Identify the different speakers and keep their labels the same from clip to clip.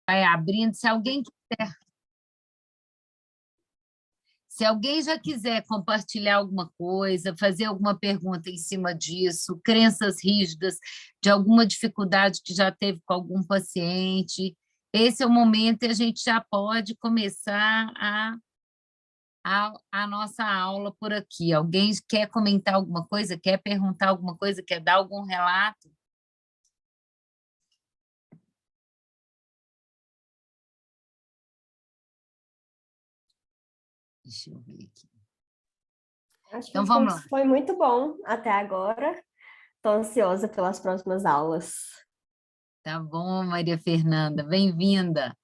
Speaker 1: vai abrindo. Se alguém já quiser compartilhar alguma coisa, fazer alguma pergunta em cima disso, crenças rígidas de alguma dificuldade que já teve com algum paciente, esse é o momento e a gente já pode começar a nossa aula por aqui. Alguém quer comentar alguma coisa, quer perguntar alguma coisa, quer dar algum relato? Deixa eu ver aqui.
Speaker 2: Acho
Speaker 1: Então,
Speaker 2: que
Speaker 1: vamos lá.
Speaker 2: foi muito bom até agora. Estou ansiosa pelas próximas aulas.
Speaker 1: Tá bom, Maria Fernanda, bem-vinda.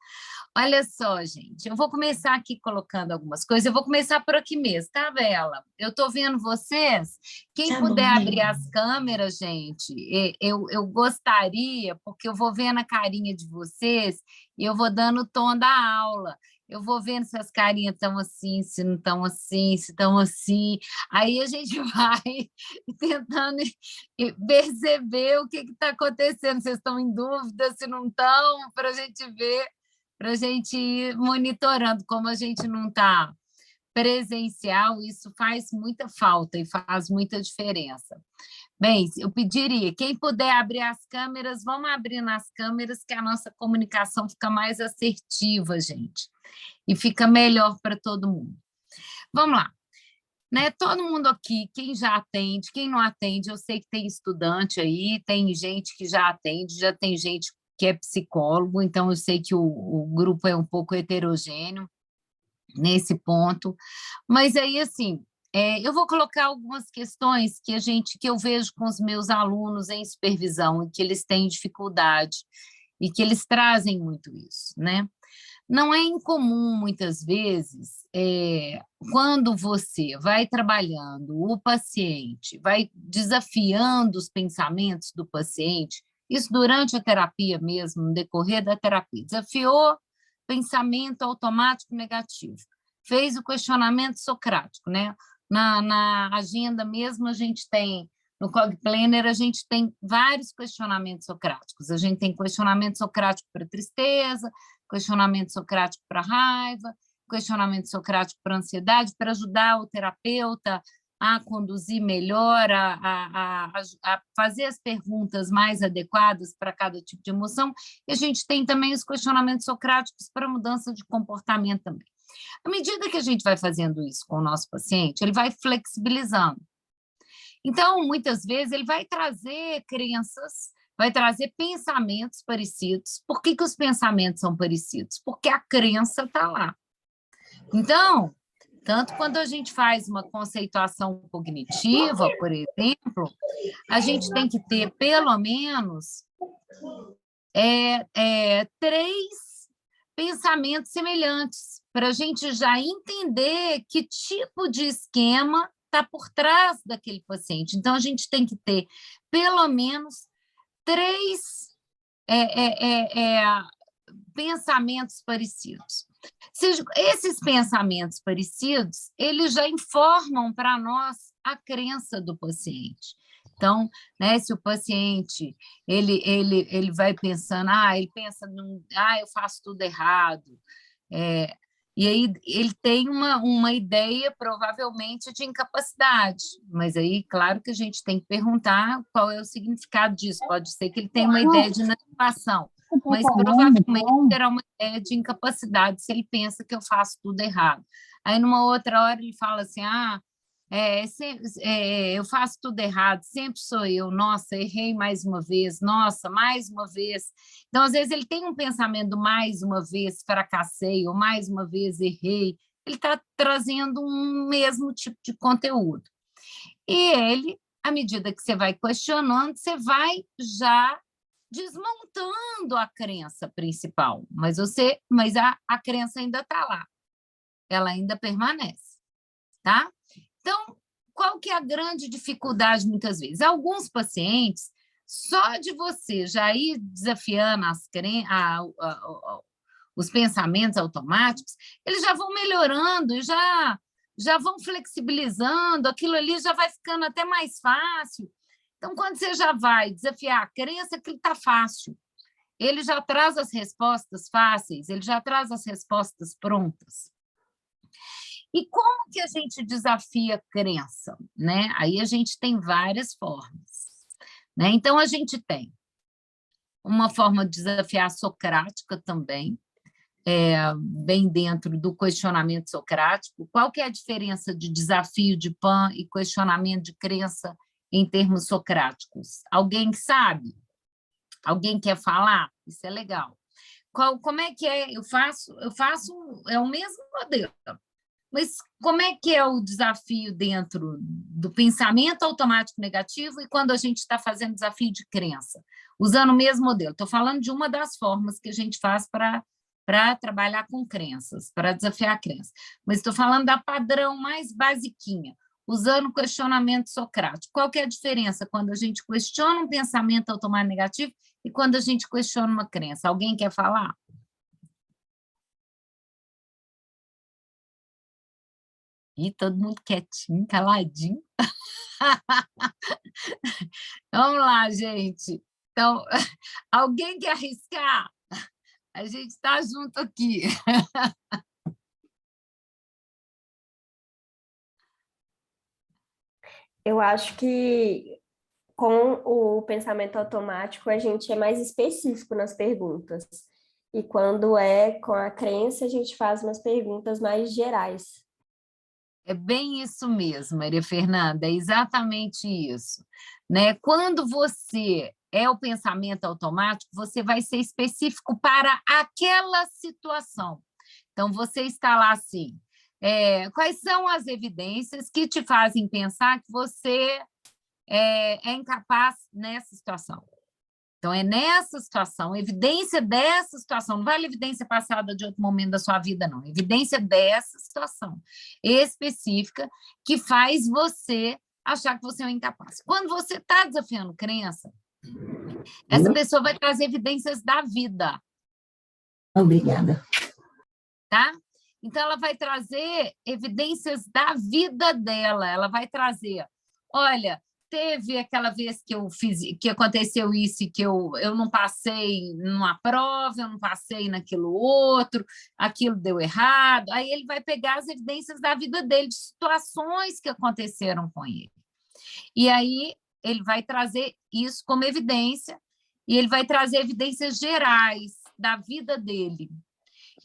Speaker 1: Olha só, gente, eu vou começar aqui colocando algumas coisas. Eu vou começar por aqui mesmo, tá, Bela? Eu estou vendo vocês. Quem
Speaker 2: Tá bom.
Speaker 1: puder abrir as câmeras, gente, eu gostaria, porque eu vou vendo a carinha de vocês e eu vou dando o tom da aula. Eu vou vendo se as carinhas estão assim, se não estão assim, se estão assim. Aí a gente vai tentando perceber o que está acontecendo. Vocês estão em dúvida, se não estão, para a gente ver, para a gente ir monitorando. Como a gente não está presencial, isso faz muita falta e faz muita diferença. Bem, eu pediria, quem puder abrir as câmeras, vamos abrir nas câmeras, que a nossa comunicação fica mais assertiva, gente, e fica melhor para todo mundo. Vamos lá. Né? Todo mundo aqui, quem já atende, quem não atende, eu sei que tem estudante aí, tem gente que já atende, já tem gente que é psicólogo, então eu sei que o grupo é um pouco heterogêneo nesse ponto, mas aí, assim, eu vou colocar algumas questões que eu vejo com os meus alunos em supervisão, e que eles têm dificuldade, e que eles trazem muito isso, né? Não é incomum, muitas vezes, quando você vai trabalhando o paciente, vai desafiando os pensamentos do paciente, isso durante a terapia mesmo, no decorrer da terapia, desafiou pensamento automático negativo, fez o questionamento socrático, né? Na agenda mesmo, a gente tem, no Cog Planner, a gente tem vários questionamentos socráticos. A gente tem questionamento socrático para tristeza, questionamento socrático para raiva, questionamento socrático para ansiedade, para ajudar o terapeuta a conduzir melhor, a fazer as perguntas mais adequadas para cada tipo de emoção. E a gente tem também os questionamentos socráticos para mudança de comportamento também. À medida que a gente vai fazendo isso com o nosso paciente, ele vai flexibilizando. Então, muitas vezes, ele vai trazer crenças, vai trazer pensamentos parecidos. Por que os pensamentos são parecidos? Porque a crença está lá. Então, tanto quando a gente faz uma conceituação cognitiva, por exemplo, a gente tem que ter, pelo menos, 3 pensamentos semelhantes, para a gente já entender que tipo de esquema está por trás daquele paciente. Então, a gente tem que ter, pelo menos, 3 pensamentos parecidos. Esses pensamentos parecidos, eles já informam para nós a crença do paciente. Então, né, se o paciente ele vai pensando, ele pensa, eu faço tudo errado, e aí ele tem uma ideia, provavelmente, de incapacidade, mas aí, claro que a gente tem que perguntar qual é o significado disso. Pode ser que ele tenha uma ideia de inadequação, mas provavelmente terá uma ideia de incapacidade se ele pensa que eu faço tudo errado. Aí, numa outra hora, ele fala assim, eu faço tudo errado, sempre sou eu, nossa, errei mais uma vez, nossa, mais uma vez. Então, às vezes, ele tem um pensamento mais uma vez fracassei, ou mais uma vez errei, ele está trazendo um mesmo tipo de conteúdo. E ele, à medida que você vai questionando, você vai já desmontando a crença principal, mas a crença ainda está lá, ela ainda permanece, tá? Então, qual que é a grande dificuldade, muitas vezes? Alguns pacientes, só de você já ir desafiando os pensamentos automáticos, eles já vão melhorando e já vão flexibilizando, aquilo ali já vai ficando até mais fácil. Então, quando você já vai desafiar a crença, aquilo está fácil. ele já traz as respostas fáceis, ele já traz as respostas prontas. E como que a gente desafia a crença, né? Aí a gente tem várias formas, né? Então, a gente tem uma forma de desafiar socrática também, bem dentro do questionamento socrático. Qual que é a diferença de desafio de Pan e questionamento de crença em termos socráticos? Alguém sabe? Alguém quer falar? Isso é legal. Como é que é? Eu faço, é o mesmo modelo, mas como é que é o desafio dentro do pensamento automático negativo e quando a gente está fazendo desafio de crença? Usando o mesmo modelo. Estou falando de uma das formas que a gente faz para trabalhar com crenças, para desafiar a crença. Mas estou falando da padrão mais basiquinha, usando o questionamento socrático. Qual que é a diferença quando a gente questiona um pensamento automático negativo e quando a gente questiona uma crença? Alguém quer falar? Ih, todo mundo quietinho, caladinho. Vamos lá, gente. Então, alguém quer arriscar? A gente está junto aqui.
Speaker 2: Eu acho que com o pensamento automático a gente é mais específico nas perguntas. E quando é com a crença, a gente faz umas perguntas mais gerais.
Speaker 1: É bem isso mesmo, Maria Fernanda, é exatamente isso, né? Quando você é o pensamento automático, você vai ser específico para aquela situação. Então, você está lá assim, quais são as evidências que te fazem pensar que você é incapaz nessa situação? Então, é nessa situação, evidência dessa situação, não vale evidência passada de outro momento da sua vida, não. Evidência dessa situação específica que faz você achar que você é um incapaz. Quando você está desafiando crença, essa pessoa vai trazer evidências da vida.
Speaker 3: Obrigada.
Speaker 1: Tá? Então, ela vai trazer evidências da vida dela, ela vai trazer, olha, teve aquela vez que eu fiz, que aconteceu isso e que eu não passei numa prova, eu não passei naquilo outro, aquilo deu errado. Aí ele vai pegar as evidências da vida dele, de situações que aconteceram com ele. E aí ele vai trazer isso como evidência, e ele vai trazer evidências gerais da vida dele.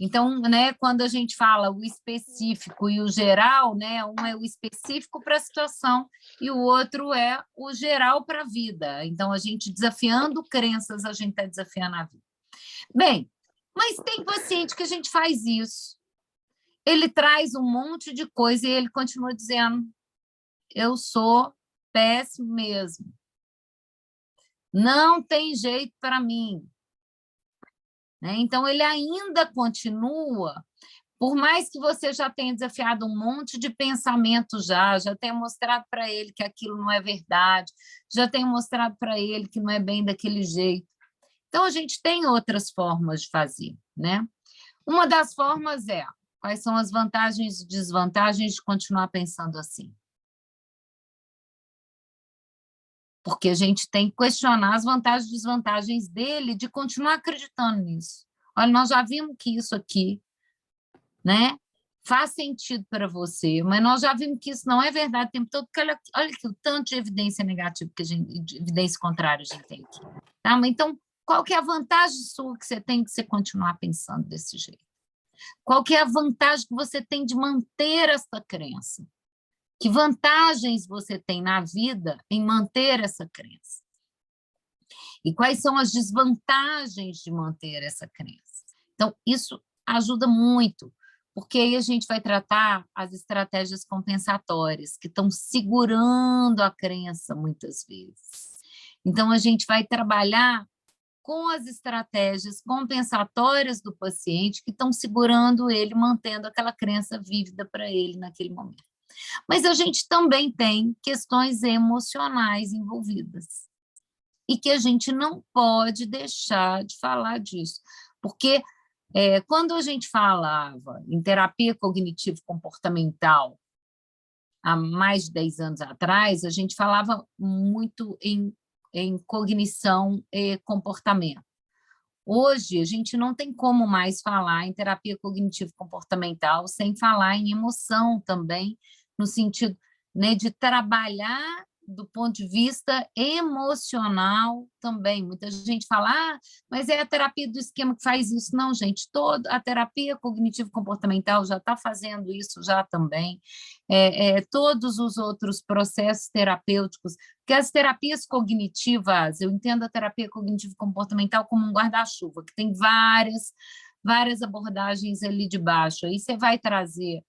Speaker 1: Então, né, quando a gente fala o específico e o geral, né, um é o específico para a situação e o outro é o geral para a vida. Então, a gente desafiando crenças, a gente está desafiando a vida. Bem, mas tem paciente que a gente faz isso. Ele traz um monte de coisa e ele continua dizendo: eu sou péssimo mesmo. Não tem jeito para mim. Né? Então, ele ainda continua, por mais que você já tenha desafiado um monte de pensamento já tenha mostrado para ele que aquilo não é verdade, já tenha mostrado para ele que não é bem daquele jeito. Então, a gente tem outras formas de fazer, né? Uma das formas é, quais são as vantagens e desvantagens de continuar pensando assim? Porque a gente tem que questionar as vantagens e desvantagens dele de continuar acreditando nisso. Olha, nós já vimos que isso aqui, né, faz sentido para você, mas nós já vimos que isso não é verdade o tempo todo, porque olha que o tanto de evidência negativa, de evidência contrária a gente tem aqui. Tá? Mas então, qual que é a vantagem sua que você tem de você continuar pensando desse jeito? Qual que é a vantagem que você tem de manter essa crença? Que vantagens você tem na vida em manter essa crença? E quais são as desvantagens de manter essa crença? Então, isso ajuda muito, porque aí a gente vai tratar as estratégias compensatórias, que estão segurando a crença muitas vezes. Então, a gente vai trabalhar com as estratégias compensatórias do paciente que estão segurando ele, mantendo aquela crença vívida para ele naquele momento. Mas a gente também tem questões emocionais envolvidas e que a gente não pode deixar de falar disso, porque quando a gente falava em terapia cognitivo-comportamental há mais de 10 anos atrás, a gente falava muito em cognição e comportamento. Hoje, a gente não tem como mais falar em terapia cognitivo-comportamental sem falar em emoção também, no sentido, né, de trabalhar do ponto de vista emocional também. Muita gente fala, mas é a terapia do esquema que faz isso. Não, gente, a terapia cognitivo-comportamental já está fazendo isso já também. Todos os outros processos terapêuticos, porque as terapias cognitivas, eu entendo a terapia cognitivo-comportamental como um guarda-chuva, que tem várias abordagens ali de baixo. Aí você vai trazer,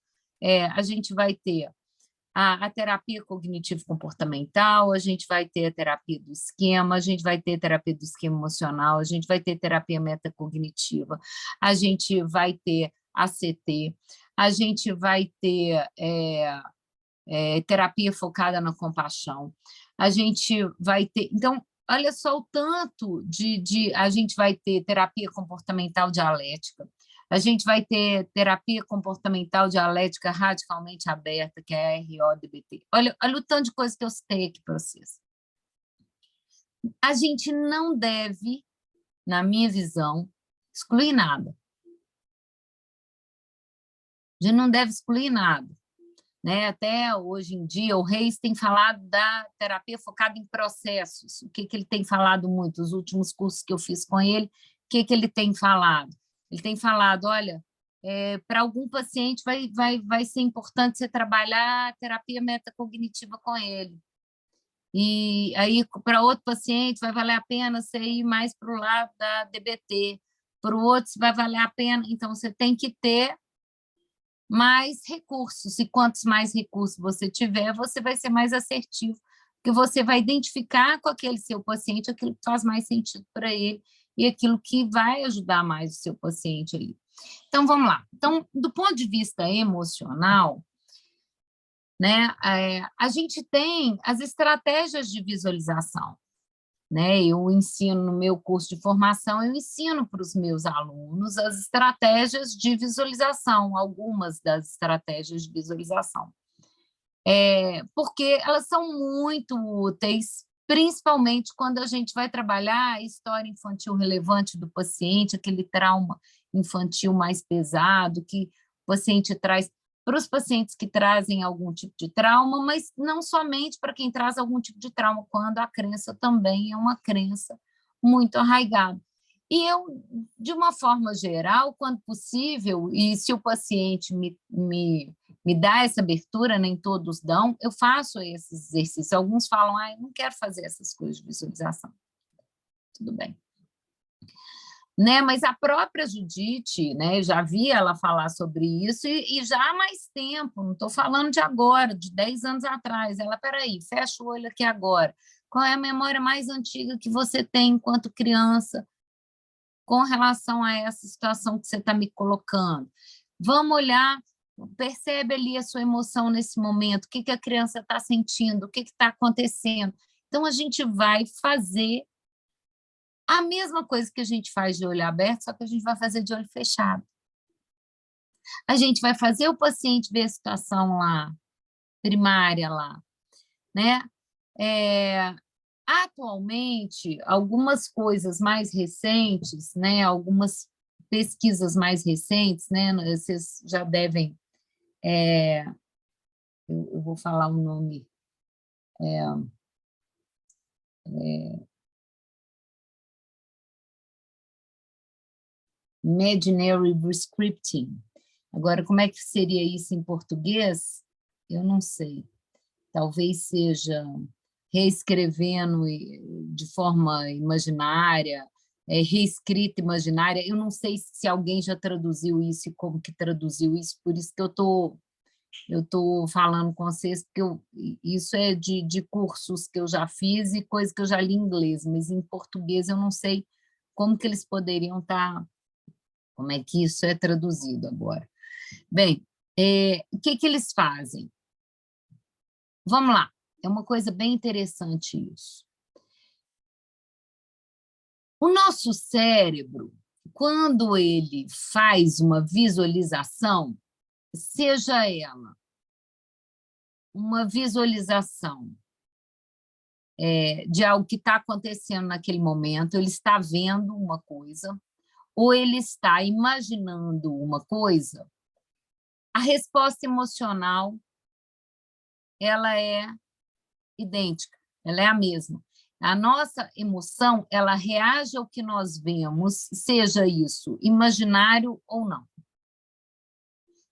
Speaker 1: a gente vai ter a terapia cognitivo-comportamental, a gente vai ter a terapia do esquema, a gente vai ter terapia do esquema emocional, a gente vai ter terapia metacognitiva, a gente vai ter ACT, a gente vai ter terapia focada na compaixão, a gente vai ter... Então, olha só o tanto a gente vai ter terapia comportamental dialética, a gente vai ter terapia comportamental dialética radicalmente aberta, que é a RODBT. Olha o tanto de coisa que eu citei aqui para vocês. A gente não deve, na minha visão, excluir nada. A gente não deve excluir nada. Né? Até hoje em dia, o Reis tem falado da terapia focada em processos. O que ele tem falado muito? Os últimos cursos que eu fiz com ele, o que ele tem falado? Ele tem falado, olha, para algum paciente vai ser importante você trabalhar a terapia metacognitiva com ele. E aí, para outro paciente, vai valer a pena você ir mais para o lado da DBT. Para o outro, vai valer a pena. Então, você tem que ter mais recursos, e quantos mais recursos você tiver, você vai ser mais assertivo, porque você vai identificar com aquele seu paciente aquilo que faz mais sentido para ele e aquilo que vai ajudar mais o seu paciente ali. Então, vamos lá. Então, do ponto de vista emocional, né, a gente tem as estratégias de visualização. Né? Eu ensino no meu curso de formação, eu ensino para os meus alunos as estratégias de visualização, algumas das estratégias de visualização. Porque elas são muito úteis, principalmente quando a gente vai trabalhar a história infantil relevante do paciente, aquele trauma infantil mais pesado que o paciente traz, para os pacientes que trazem algum tipo de trauma, mas não somente para quem traz algum tipo de trauma, quando a crença também é uma crença muito arraigada. E eu, de uma forma geral, quando possível, e se o paciente me dá essa abertura, nem todos dão, eu faço esses exercícios. Alguns falam, eu não quero fazer essas coisas de visualização. Tudo bem. Né? Mas a própria Judite, né, eu já vi ela falar sobre isso e já há mais tempo, não estou falando de agora, de 10 anos atrás. Ela, peraí, fecha o olho aqui agora. Qual é a memória mais antiga que você tem enquanto criança com relação a essa situação que você está me colocando? Vamos olhar, percebe ali a sua emoção nesse momento, o que a criança está sentindo, o que está acontecendo. Então, a gente vai fazer a mesma coisa que a gente faz de olho aberto, só que a gente vai fazer de olho fechado. A gente vai fazer o paciente ver a situação lá, primária lá, né? Atualmente, algumas coisas mais recentes, né? Algumas pesquisas mais recentes, né? Vocês já devem... eu vou falar o nome... Imaginary Rescripting. Agora, como é que seria isso em português? Eu não sei. Talvez seja reescrevendo de forma imaginária, reescrita imaginária. Eu não sei se alguém já traduziu isso e como que traduziu isso, por isso que eu tô falando com vocês, porque isso é de cursos que eu já fiz e coisa que eu já li em inglês, mas em português eu não sei como que eles poderiam estar... Como é que isso é traduzido agora? Bem, o que eles fazem? Vamos lá, é uma coisa bem interessante isso. O nosso cérebro, quando ele faz uma visualização, seja ela uma visualização de algo que está acontecendo naquele momento, ele está vendo uma coisa, ou ele está imaginando uma coisa, a resposta emocional ela é idêntica, ela é a mesma. A nossa emoção, ela reage ao que nós vemos, seja isso imaginário ou não.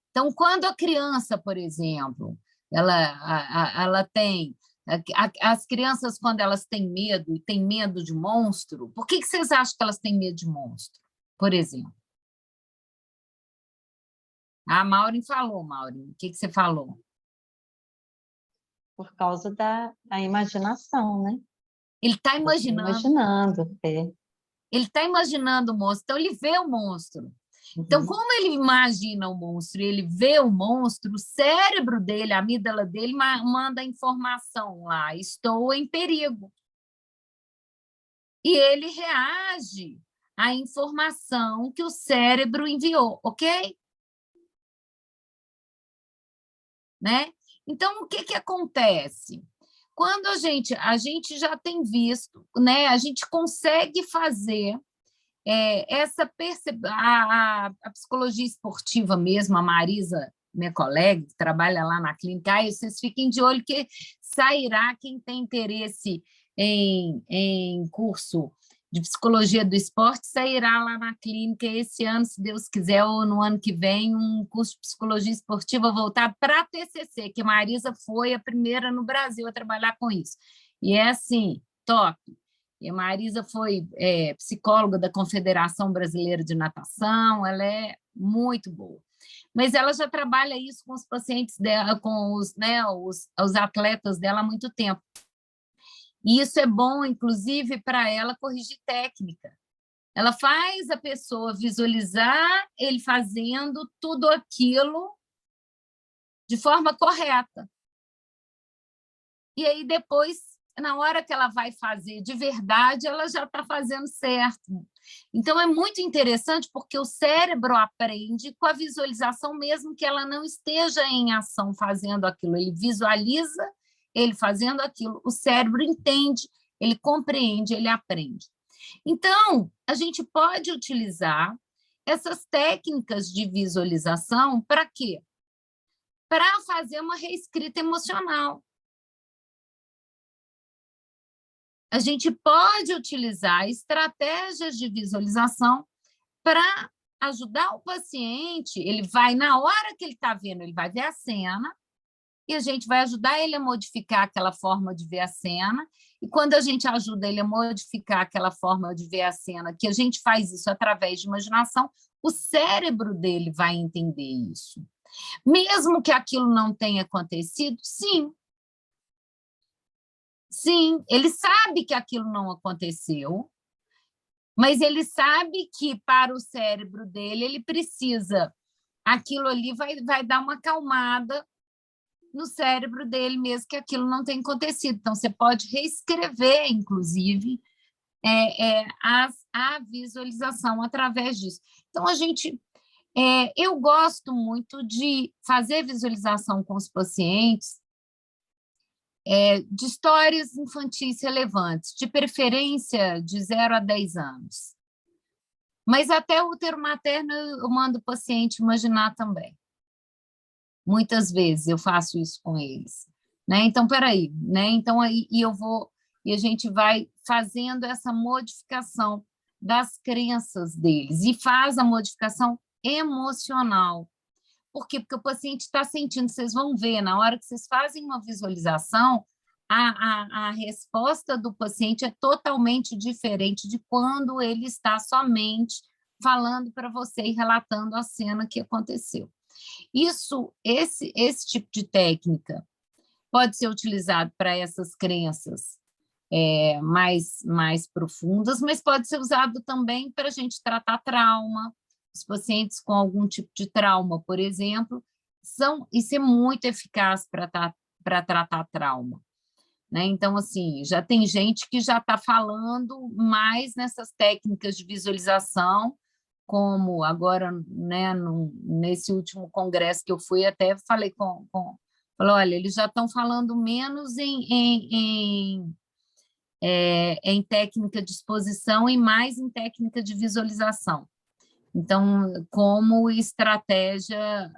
Speaker 1: Então, quando a criança, por exemplo, ela tem... As crianças, quando elas têm medo, e têm medo de monstro, por que vocês acham que elas têm medo de monstro, por exemplo? A Maureen falou, Maureen, o que você falou?
Speaker 4: Por causa da imaginação, né?
Speaker 1: Ele está
Speaker 4: imaginando.
Speaker 1: Ele está imaginando o monstro, então ele vê o monstro. Então, como ele imagina o monstro, ele vê o monstro, o cérebro dele, a amígdala dele, manda informação lá, estou em perigo. E ele reage à informação que o cérebro enviou, ok? Né? Então, o que acontece? Quando a gente já tem visto, né? A gente consegue fazer a psicologia esportiva mesmo, a Marisa, minha colega, que trabalha lá na clínica, aí vocês fiquem de olho que sairá quem tem interesse em curso de psicologia do esporte, sairá lá na clínica esse ano, se Deus quiser, ou no ano que vem, um curso de psicologia esportiva voltado para a TCC, que a Marisa foi a primeira no Brasil a trabalhar com isso. E é assim, top. E a Marisa foi psicóloga da Confederação Brasileira de Natação, ela é muito boa. Mas ela já trabalha isso com os pacientes dela, com os atletas dela há muito tempo. E isso é bom, inclusive, para ela corrigir técnica. Ela faz a pessoa visualizar ele fazendo tudo aquilo de forma correta. E aí, depois, na hora que ela vai fazer de verdade, ela já está fazendo certo. Então, é muito interessante, porque o cérebro aprende com a visualização, mesmo que ela não esteja em ação fazendo aquilo. Ele visualiza ele fazendo aquilo, o cérebro entende, ele compreende, ele aprende. Então, a gente pode utilizar essas técnicas de visualização para quê? Para fazer uma reescrita emocional. A gente pode utilizar estratégias de visualização para ajudar o paciente. Ele vai, na hora que ele está vendo, ele vai ver a cena, e a gente vai ajudar ele a modificar aquela forma de ver a cena, e quando a gente ajuda ele a modificar aquela forma de ver a cena, que a gente faz isso através de imaginação, o cérebro dele vai entender isso. Mesmo que aquilo não tenha acontecido, sim. Sim, ele sabe que aquilo não aconteceu, mas ele sabe que para o cérebro dele, ele precisa, aquilo ali vai dar uma acalmada no cérebro dele mesmo que aquilo não tem acontecido. Então, você pode reescrever, inclusive, a visualização através disso. Então, eu gosto muito de fazer visualização com os pacientes de histórias infantis relevantes, de preferência de 0 a 10 anos. Mas até o útero materno eu mando o paciente imaginar também. Muitas vezes eu faço isso com eles, né? Então, peraí, né? Então aí a gente vai fazendo essa modificação das crenças deles e faz a modificação emocional. Por quê? Porque o paciente está sentindo, vocês vão ver, na hora que vocês fazem uma visualização, a resposta do paciente é totalmente diferente de quando ele está somente falando para você e relatando a cena que aconteceu. Esse tipo de técnica pode ser utilizado para essas crenças mais profundas, mas pode ser usado também para a gente tratar trauma. Os pacientes com algum tipo de trauma, por exemplo, isso é muito eficaz para tratar trauma. Né? Então, assim, já tem gente que já está falando mais nessas técnicas de visualização, como agora, né, nesse último congresso que eu fui, até falei falei, olha, eles já estão falando menos em técnica de exposição e mais em técnica de visualização. Então, como estratégia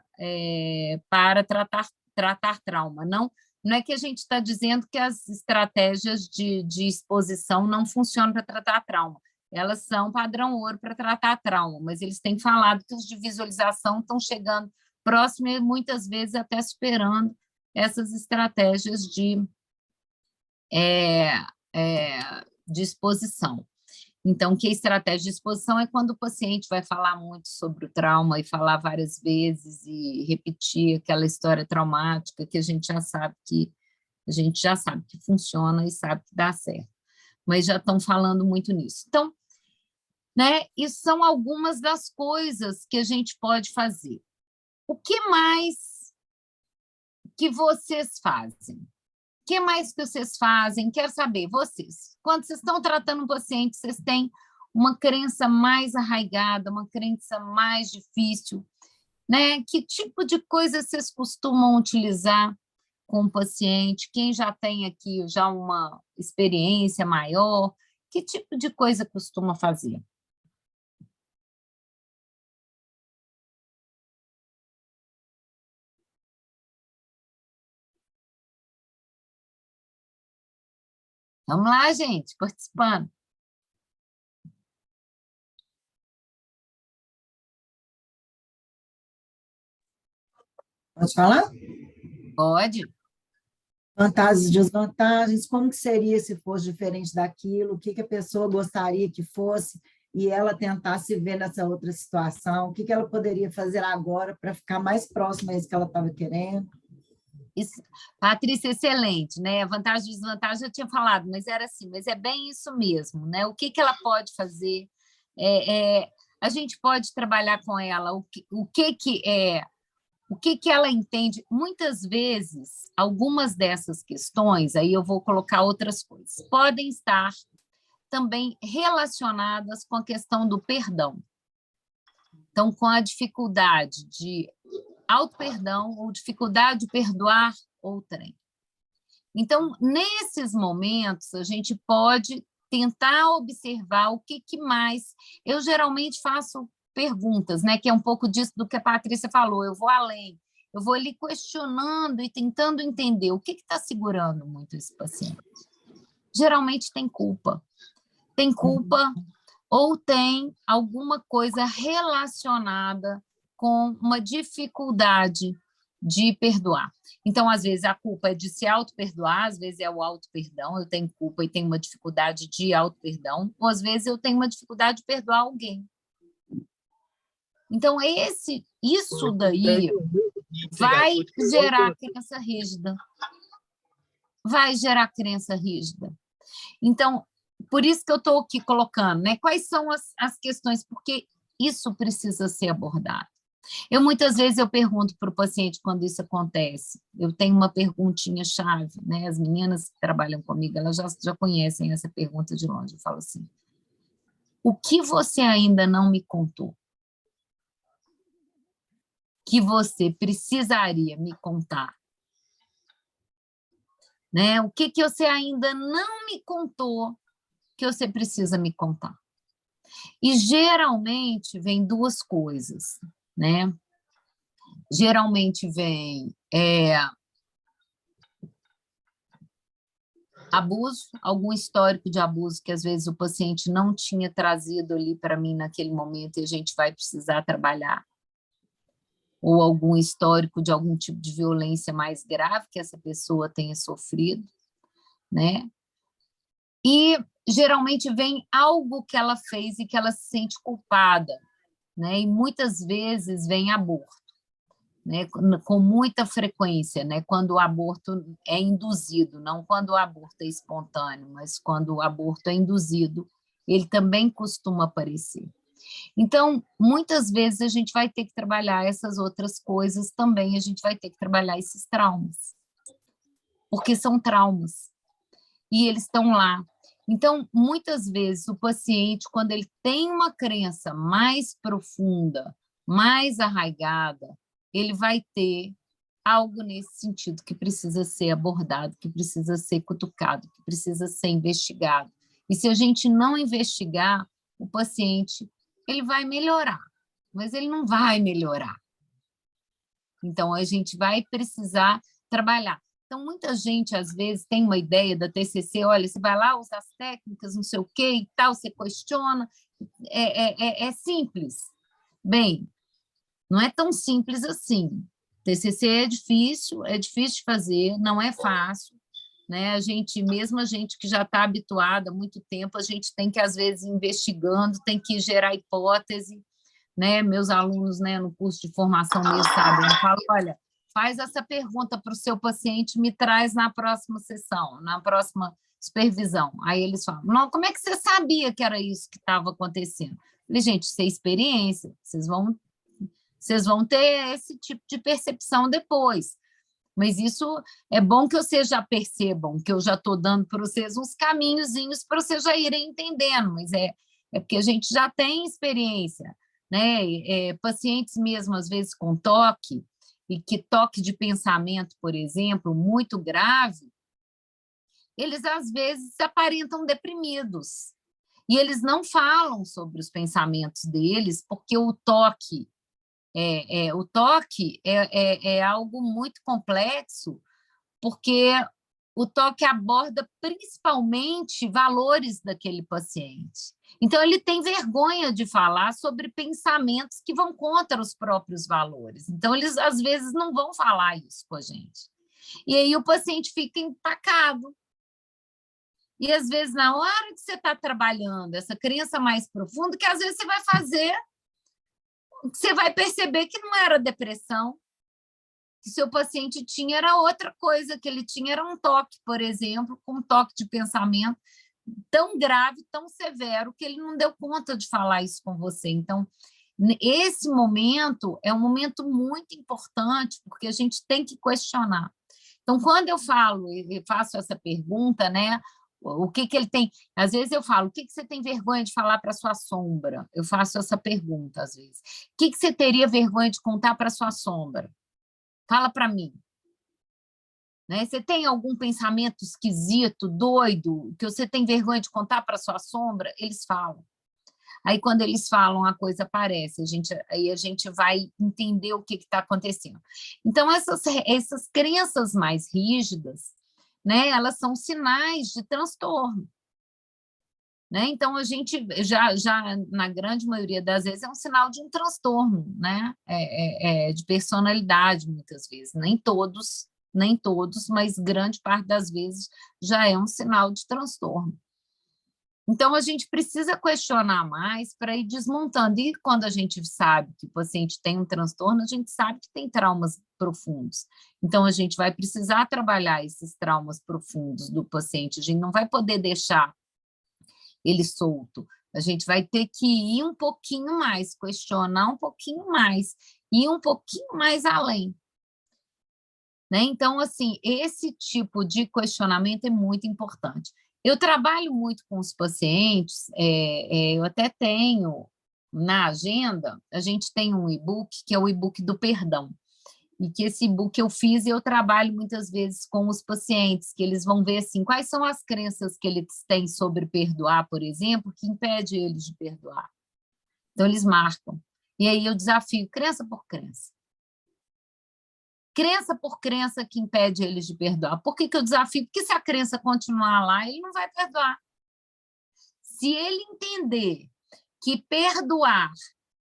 Speaker 1: para tratar trauma. Não é que a gente está dizendo que as estratégias de exposição não funcionam para tratar trauma. Elas são padrão ouro para tratar trauma, mas eles têm falado que os de visualização estão chegando próximo e muitas vezes até superando essas estratégias de exposição. Então, que a estratégia de exposição é quando o paciente vai falar muito sobre o trauma e falar várias vezes e repetir aquela história traumática que a gente já sabe que funciona e sabe que dá certo. Mas já estão falando muito nisso. Então, né, isso são algumas das coisas que a gente pode fazer. O que mais que vocês fazem? O que mais que vocês fazem? Quero saber, vocês, quando vocês estão tratando um paciente, vocês têm uma crença mais arraigada, uma crença mais difícil, né? Que tipo de coisa vocês costumam utilizar com o paciente? Quem já tem aqui já uma experiência maior, que tipo de coisa costuma fazer? Vamos lá, gente, participando.
Speaker 3: Pode falar?
Speaker 1: Pode.
Speaker 3: Vantagens e desvantagens, como que seria se fosse diferente daquilo, o que que a pessoa gostaria que fosse, e ela tentar se ver nessa outra situação, o que que ela poderia fazer agora para ficar mais próxima a isso que ela estava querendo.
Speaker 1: Isso, Patrícia, excelente, né? Vantagem e desvantagem eu tinha falado, mas era assim, mas é bem isso mesmo, né? O que que ela pode fazer? A gente pode trabalhar com ela, o que que ela entende. Muitas vezes, algumas dessas questões, aí eu vou colocar outras coisas, podem estar também relacionadas com a questão do perdão. Então, com a dificuldade de auto-perdão ou dificuldade de perdoar outrem. Então, nesses momentos, a gente pode tentar observar o que mais... Eu geralmente faço perguntas, né, que é um pouco disso do que a Patrícia falou, eu vou além, eu vou ali questionando e tentando entender o que está segurando muito esse paciente. Geralmente tem culpa ou tem alguma coisa relacionada com uma dificuldade de perdoar. Então, às vezes, a culpa é de se auto-perdoar, às vezes é o auto-perdão, eu tenho culpa e tenho uma dificuldade de auto-perdão, ou às vezes eu tenho uma dificuldade de perdoar alguém. Então, isso daí vai gerar crença rígida. Vai gerar crença rígida. Então, por isso que eu estou aqui colocando, né? Quais são as questões, porque isso precisa ser abordado. Muitas vezes eu pergunto para o paciente quando isso acontece, eu tenho uma perguntinha-chave, né? As meninas que trabalham comigo, elas já conhecem essa pergunta de longe. Eu falo assim, o que você ainda não me contou? Que você precisaria me contar? Né? O que você ainda não me contou que você precisa me contar? E geralmente vem duas coisas, né? Geralmente vem abuso, algum histórico de abuso que às vezes o paciente não tinha trazido ali para mim naquele momento e a gente vai precisar trabalhar. Ou algum histórico de algum tipo de violência mais grave que essa pessoa tenha sofrido, né? E geralmente vem algo que ela fez e que ela se sente culpada, né? E muitas vezes vem aborto, né? Com muita frequência, né? Quando o aborto é induzido, não quando o aborto é espontâneo, mas quando o aborto é induzido, ele também costuma aparecer. Então, muitas vezes a gente vai ter que trabalhar essas outras coisas também, a gente vai ter que trabalhar esses traumas, porque são traumas, e eles estão lá. Então, muitas vezes o paciente, quando ele tem uma crença mais profunda, mais arraigada, ele vai ter algo nesse sentido que precisa ser abordado, que precisa ser cutucado, que precisa ser investigado. E se a gente não investigar, o paciente ele vai melhorar, mas ele não vai melhorar. Então, a gente vai precisar trabalhar. Então, muita gente, às vezes, tem uma ideia da TCC, olha, você vai lá, usa as técnicas, não sei o quê e tal, você questiona, é simples. Bem, não é tão simples assim. TCC é difícil de fazer, não é fácil, né? Mesmo a gente que já está habituada há muito tempo, a gente tem que, às vezes, ir investigando, tem que gerar hipótese, né? Meus alunos, né, no curso de formação mesmo sabem, eu falo, olha, faz essa pergunta para o seu paciente, me traz na próxima sessão, na próxima supervisão. Aí eles falam, não, como é que você sabia que era isso que estava acontecendo? Eu falei, gente, isso é experiência, vocês vão ter esse tipo de percepção depois. Mas isso é bom que vocês já percebam, que eu já estou dando para vocês uns caminhozinhos para vocês já irem entendendo, mas é porque a gente já tem experiência, né? Pacientes mesmo, às vezes, com toque, e que toque de pensamento, por exemplo, muito grave, eles, às vezes, aparentam deprimidos. E eles não falam sobre os pensamentos deles, porque o toque é algo muito complexo, porque o toque aborda principalmente valores daquele paciente. Então, ele tem vergonha de falar sobre pensamentos que vão contra os próprios valores. Então, eles, às vezes, não vão falar isso com a gente. E aí o paciente fica empacado. E, às vezes, na hora que você está trabalhando essa crença mais profunda, que às vezes você vai perceber que não era depressão, que seu paciente tinha era outra coisa, que ele tinha era um toque, por exemplo, com um toque de pensamento tão grave, tão severo, que ele não deu conta de falar isso com você. Então, esse momento é um momento muito importante, porque a gente tem que questionar. Então, quando eu faço essa pergunta, né? O que ele tem? Às vezes eu falo, o que você tem vergonha de falar para sua sombra? Eu faço essa pergunta, às vezes. O que você teria vergonha de contar para sua sombra? Fala para mim. Né? Você tem algum pensamento esquisito, doido, que você tem vergonha de contar para sua sombra? Eles falam. Aí, quando eles falam, a coisa aparece, aí a gente vai entender o que está acontecendo. Então, essas crenças mais rígidas, né, elas são sinais de transtorno. Né? Então, a gente já, na grande maioria das vezes, é um sinal de um transtorno, né? De personalidade, muitas vezes. Nem todos, mas grande parte das vezes já é um sinal de transtorno. Então, a gente precisa questionar mais para ir desmontando. E quando a gente sabe que o paciente tem um transtorno, a gente sabe que tem traumas profundos. Então, a gente vai precisar trabalhar esses traumas profundos do paciente. A gente não vai poder deixar ele solto. A gente vai ter que ir um pouquinho mais, questionar um pouquinho mais, ir um pouquinho mais além. Né? Então, assim, esse tipo de questionamento é muito importante. Eu trabalho muito com os pacientes, eu até tenho na agenda, a gente tem um e-book, que é o e-book do perdão, e que esse e-book eu fiz e eu trabalho muitas vezes com os pacientes, que eles vão ver assim, quais são as crenças que eles têm sobre perdoar, por exemplo, que impede eles de perdoar. Então, eles marcam. E aí eu desafio, crença por crença. Crença por crença que impede eles de perdoar. Por que eu desafio? Porque se a crença continuar lá, ele não vai perdoar. Se ele entender que perdoar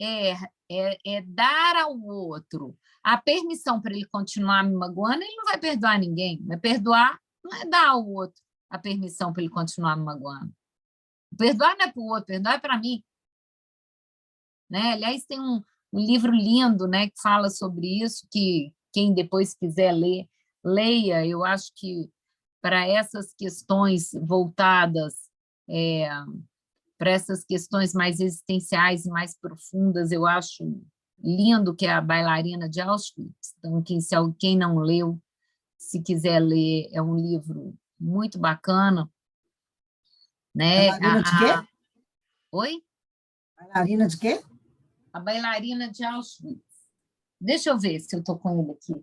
Speaker 1: é dar ao outro a permissão para ele continuar me magoando, ele não vai perdoar ninguém. Mas perdoar não é dar ao outro a permissão para ele continuar me magoando. Perdoar não é para o outro, perdoar é para mim. Né? Aliás, tem um livro lindo, né, que fala sobre isso, que quem depois quiser ler, leia. Eu acho que para essas questões voltadas, para essas questões mais existenciais e mais profundas, eu acho lindo, que é A Bailarina de Auschwitz. Então, quem não leu, se quiser ler, é um livro muito bacana. Né?
Speaker 3: Bailarina de quê?
Speaker 1: Oi?
Speaker 3: Bailarina de quê?
Speaker 1: A Bailarina de Auschwitz. Deixa eu ver se eu estou com ele aqui.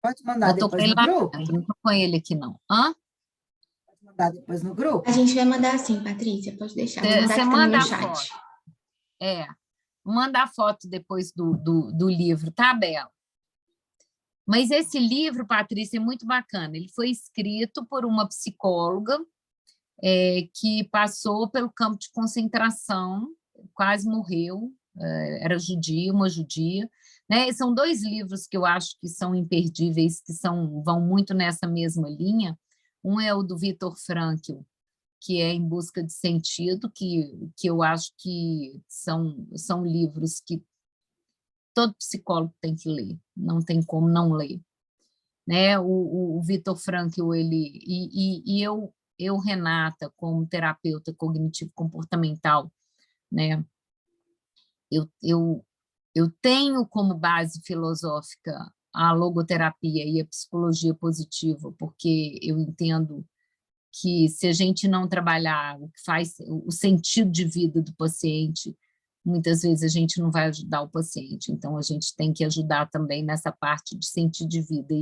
Speaker 3: Pode mandar depois no grupo?
Speaker 1: Não estou com ele aqui, não. Hã?
Speaker 3: Pode mandar depois no grupo?
Speaker 5: A gente vai mandar sim, Patrícia, pode deixar. Vou mandar
Speaker 1: Você
Speaker 5: aqui
Speaker 1: manda
Speaker 5: no
Speaker 1: a
Speaker 5: chat.
Speaker 1: foto. manda a foto depois do livro, tá, Bela? Mas esse livro, Patrícia, é muito bacana. Ele foi escrito por uma psicóloga que passou pelo campo de concentração, quase morreu, era judia, uma judia, né? São 2 livros que eu acho que são imperdíveis, que vão muito nessa mesma linha. Um é o do Viktor Frankl, que é Em Busca de Sentido, que eu acho que são livros que todo psicólogo tem que ler, não tem como não ler, né? O Viktor Frankl, eu, Renata, como terapeuta cognitivo-comportamental, né? Eu tenho como base filosófica a logoterapia e a psicologia positiva, porque eu entendo que se a gente não trabalhar o que faz o sentido de vida do paciente, muitas vezes a gente não vai ajudar o paciente. Então, a gente tem que ajudar também nessa parte de sentido de vida.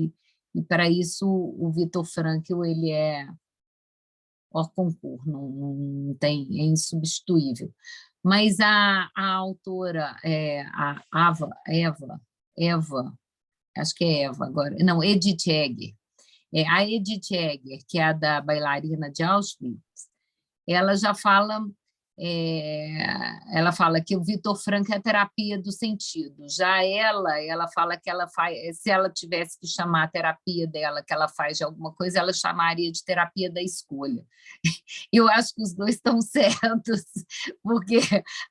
Speaker 1: E para isso, o Viktor Frankl, ele é hors concours, não tem, é insubstituível. Mas a autora, a Eva, acho que é Eva agora, não, Edith Egger, a Edith Egger, que é a da bailarina de Auschwitz, ela já fala, ela fala que o Viktor Frankl é a terapia do sentido. Já ela fala que ela faz, se ela tivesse que chamar a terapia dela, que ela faz de alguma coisa, ela chamaria de terapia da escolha. Eu acho que os dois estão certos, porque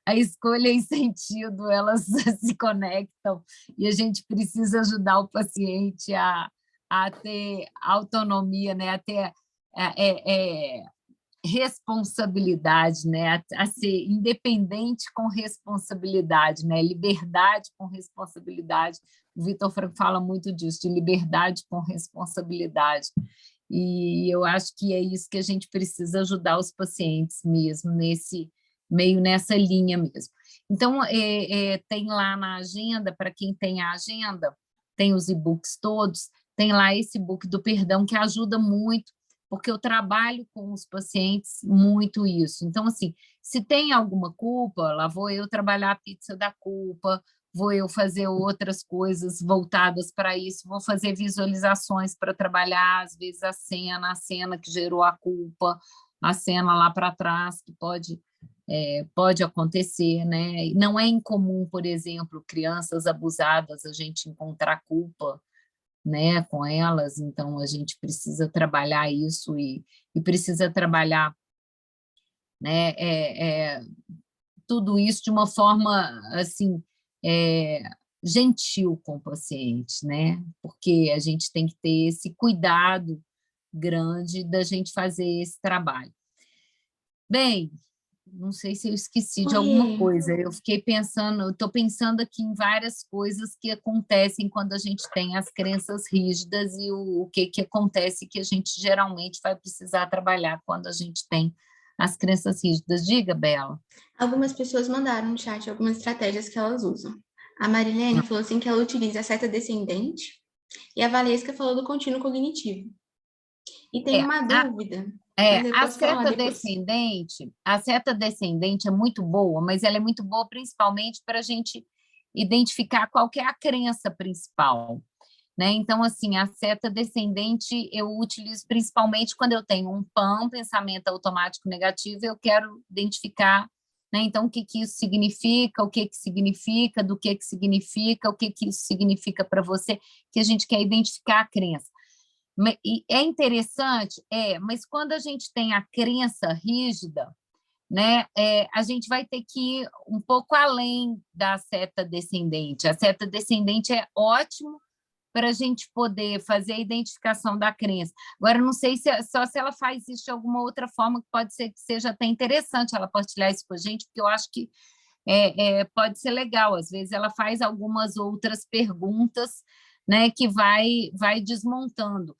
Speaker 1: a escolha e sentido, elas se conectam, e a gente precisa ajudar o paciente a ter autonomia, né? A ter responsabilidade, né? A ser independente com responsabilidade, né? Liberdade com responsabilidade. O Viktor Frankl fala muito disso, de liberdade com responsabilidade. E eu acho que é isso que a gente precisa ajudar os pacientes mesmo, meio nessa linha mesmo. Então, tem lá na agenda, para quem tem a agenda, tem os e-books todos, tem lá esse book do perdão, que ajuda muito, porque eu trabalho com os pacientes muito isso. Então, assim, se tem alguma culpa, lá vou eu trabalhar a pizza da culpa, vou eu fazer outras coisas voltadas para isso, vou fazer visualizações para trabalhar, às vezes, a cena que gerou a culpa, a cena lá para trás, que pode acontecer, né? Não é incomum, por exemplo, crianças abusadas, a gente encontrar culpa, né, com elas, então a gente precisa trabalhar isso e precisa trabalhar, né, tudo isso de uma forma assim gentil com o paciente, né, porque a gente tem que ter esse cuidado grande da gente fazer esse trabalho. Bem, não sei se eu esqueci de alguma coisa, eu estou pensando aqui em várias coisas que acontecem quando a gente tem as crenças rígidas e o que acontece que a gente geralmente vai precisar trabalhar quando a gente tem as crenças rígidas. Diga, Bela.
Speaker 5: Algumas pessoas mandaram no chat algumas estratégias que elas usam. A Marilene falou assim que ela utiliza a seta descendente e a Valesca falou do contínuo cognitivo. E tem uma dúvida...
Speaker 1: A seta descendente é muito boa, mas ela é muito boa principalmente para a gente identificar qual que é a crença principal, né? Então, assim, a seta descendente eu utilizo principalmente quando eu tenho um PAN, pensamento automático negativo, eu quero identificar, né? Então, o que isso significa, o que significa, do que significa, o que isso significa para você, que a gente quer identificar a crença. E é interessante, mas quando a gente tem a crença rígida, né, a gente vai ter que ir um pouco além da seta descendente. A seta descendente é ótimo para a gente poder fazer a identificação da crença. Agora, não sei só se ela faz isso de alguma outra forma, que pode ser que seja até interessante ela partilhar isso com a gente, porque eu acho que pode ser legal. Às vezes ela faz algumas outras perguntas, né, que vai desmontando.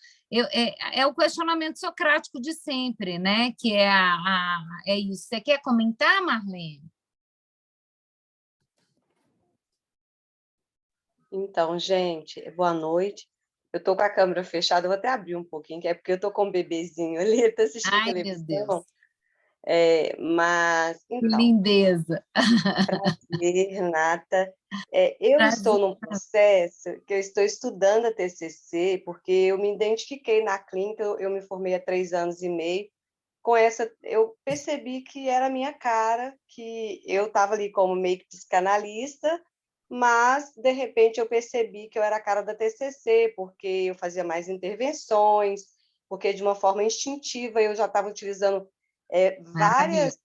Speaker 1: É o questionamento socrático de sempre, né, que é isso. Você quer comentar, Marlene?
Speaker 6: Então, gente, boa noite. Eu estou com a câmera fechada, eu vou até abrir um pouquinho, que é porque eu estou com um bebezinho ali, ele está assistindo televisão.
Speaker 1: Meu Deus.
Speaker 6: Mas,
Speaker 1: Que
Speaker 6: então,
Speaker 1: lindeza!
Speaker 6: prazer, Renata. Eu estou
Speaker 1: Prazer.
Speaker 6: num processo que eu estou estudando a TCC, porque eu me identifiquei na clínica, eu me formei há 3 anos e meio, com essa, eu percebi que era a minha cara, que eu estava ali como meio que psicanalista, mas, de repente, eu percebi que eu era a cara da TCC, porque eu fazia mais intervenções, porque, de uma forma instintiva, eu já estava utilizando
Speaker 1: Maravilhoso.
Speaker 6: várias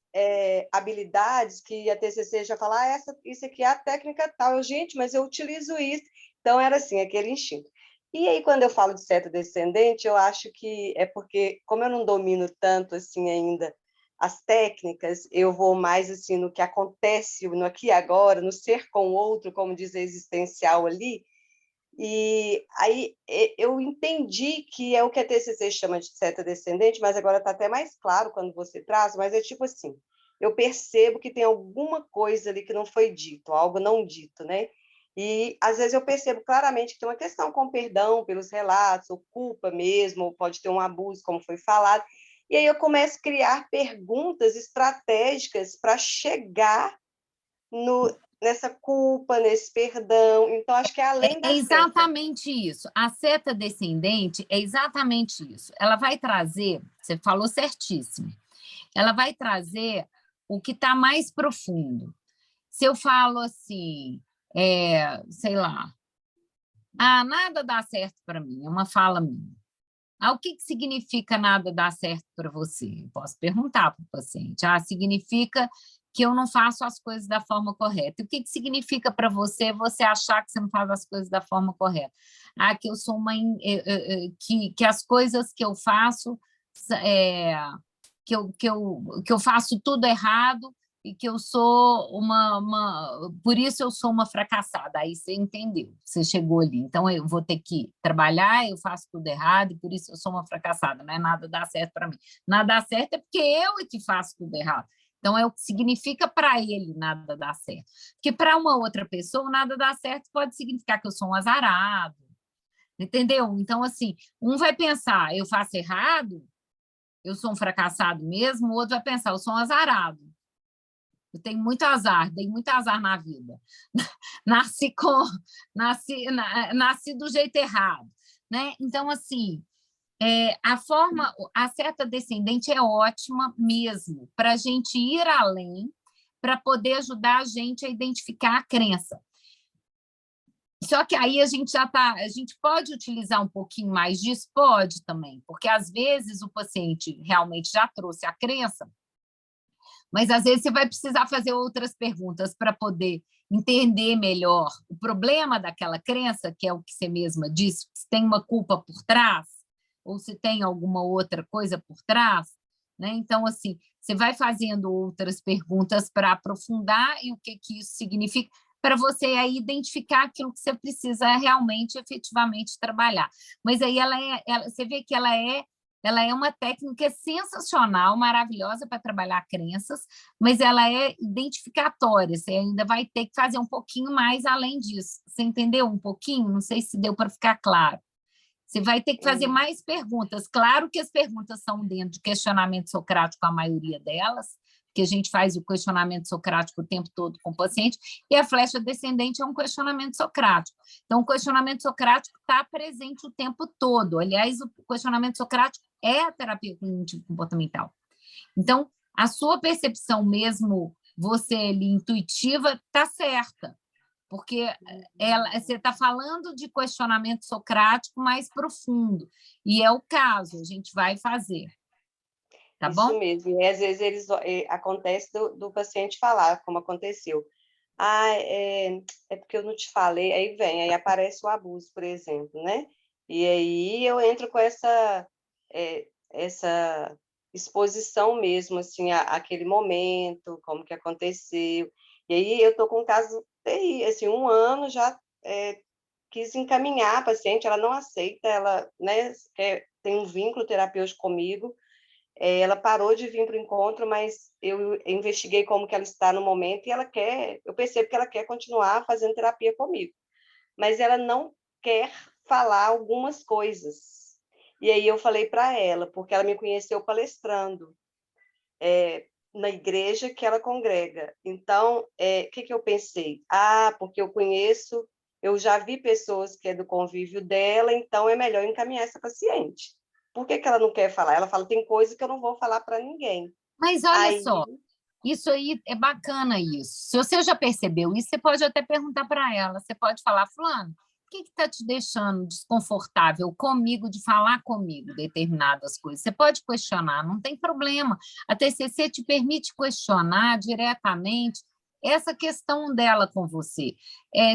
Speaker 6: habilidades que a TCC já fala, isso aqui é a técnica tal. Gente, mas eu utilizo isso. Então, era assim, aquele instinto. E aí, quando eu falo de seta descendente, eu acho que é porque, como eu não domino tanto assim ainda as técnicas, eu vou mais assim no que acontece no aqui e agora, no ser com o outro, como diz a existencial ali. E aí eu entendi que é o que a TCC chama de seta descendente, mas agora está até mais claro quando você traz, mas é tipo assim, eu percebo que tem alguma coisa ali que não foi dito, algo não dito, né? E às vezes eu percebo claramente que tem uma questão com perdão pelos relatos, ou culpa mesmo, ou pode ter um abuso, como foi falado. E aí eu começo a criar perguntas estratégicas para chegar nessa culpa, nesse perdão. Então, acho que é além
Speaker 1: É
Speaker 6: da seta.
Speaker 1: exatamente isso. A seta descendente é exatamente isso. Ela vai trazer, você falou certíssimo, ela vai trazer o que está mais profundo. Se eu falo assim, sei lá, nada dá certo para mim, é uma fala minha. O que significa nada dar certo para você? Eu posso perguntar para o paciente. Significa que eu não faço as coisas da forma correta. E o que significa para você achar que você não faz as coisas da forma correta? Que eu sou que as coisas que eu faço que eu faço tudo errado e que eu sou por isso eu sou uma fracassada. Aí você entendeu, você chegou ali. Então eu vou ter que trabalhar, eu faço tudo errado e por isso eu sou uma fracassada, não é nada dá certo para mim. Nada dá certo é porque eu é que faço tudo errado. Então é o que significa para ele nada dá certo. Porque para uma outra pessoa nada dá certo pode significar que eu sou um azarado. Entendeu? Então assim, um vai pensar, eu faço errado, eu sou um fracassado mesmo, o outro vai pensar, eu sou um azarado. Eu tenho muito azar, dei muito azar na vida. Nasci nasci do jeito errado, né? Então, assim, a seta descendente é ótima mesmo para a gente ir além, para poder ajudar a gente a identificar a crença. Só que aí a gente pode utilizar um pouquinho mais disso? Pode também, porque às vezes o paciente realmente já trouxe a crença, mas às vezes você vai precisar fazer outras perguntas para poder entender melhor o problema daquela crença, que é o que você mesma disse, se tem uma culpa por trás, ou se tem alguma outra coisa por trás, né? Então, assim, você vai fazendo outras perguntas para aprofundar e o que isso significa, para você aí identificar aquilo que você precisa realmente, efetivamente trabalhar. Mas aí você vê que ela é uma técnica sensacional, maravilhosa para trabalhar crenças, mas ela é identificatória, você ainda vai ter que fazer um pouquinho mais além disso. Você entendeu um pouquinho? Não sei se deu para ficar claro. Você vai ter que fazer mais perguntas. Claro que as perguntas são dentro de questionamento socrático, a maioria delas, porque a gente faz o questionamento socrático o tempo todo com o paciente, e a flecha descendente é um questionamento socrático. Então, o questionamento socrático está presente o tempo todo. Aliás, o questionamento socrático é a terapia cognitivo-comportamental. Então, a sua percepção mesmo, você ali, intuitiva, está certa, porque você está falando de questionamento socrático mais profundo, e é o caso, a gente vai fazer. Tá
Speaker 6: Isso
Speaker 1: bom?
Speaker 6: mesmo. E às vezes acontece do paciente falar, como aconteceu. É porque eu não te falei. Aí aparece o abuso, por exemplo, né? E aí eu entro com essa exposição mesmo, assim, aquele momento, como que aconteceu. E aí eu tô com um caso terrível, assim, 1 ano já quis encaminhar a paciente, ela não aceita, ela, né, tem um vínculo terapêutico comigo. Ela parou de vir para o encontro, mas eu investiguei como que ela está no momento e eu percebo que ela quer continuar fazendo terapia comigo, mas ela não quer falar algumas coisas. E aí eu falei para ela, porque ela me conheceu palestrando, na igreja que ela congrega. Então, o que eu pensei? Porque eu já vi pessoas que é do convívio dela, então é melhor encaminhar essa paciente. Por que ela não quer falar? Ela fala, tem coisa que eu não vou falar para ninguém.
Speaker 1: Mas olha
Speaker 6: Aí,
Speaker 1: só, isso aí é bacana isso. Se você já percebeu isso, você pode até perguntar para ela. Você pode falar, fulano, o que está te deixando desconfortável comigo, de falar comigo determinadas coisas? Você pode questionar, não tem problema. A TCC te permite questionar diretamente essa questão dela com você.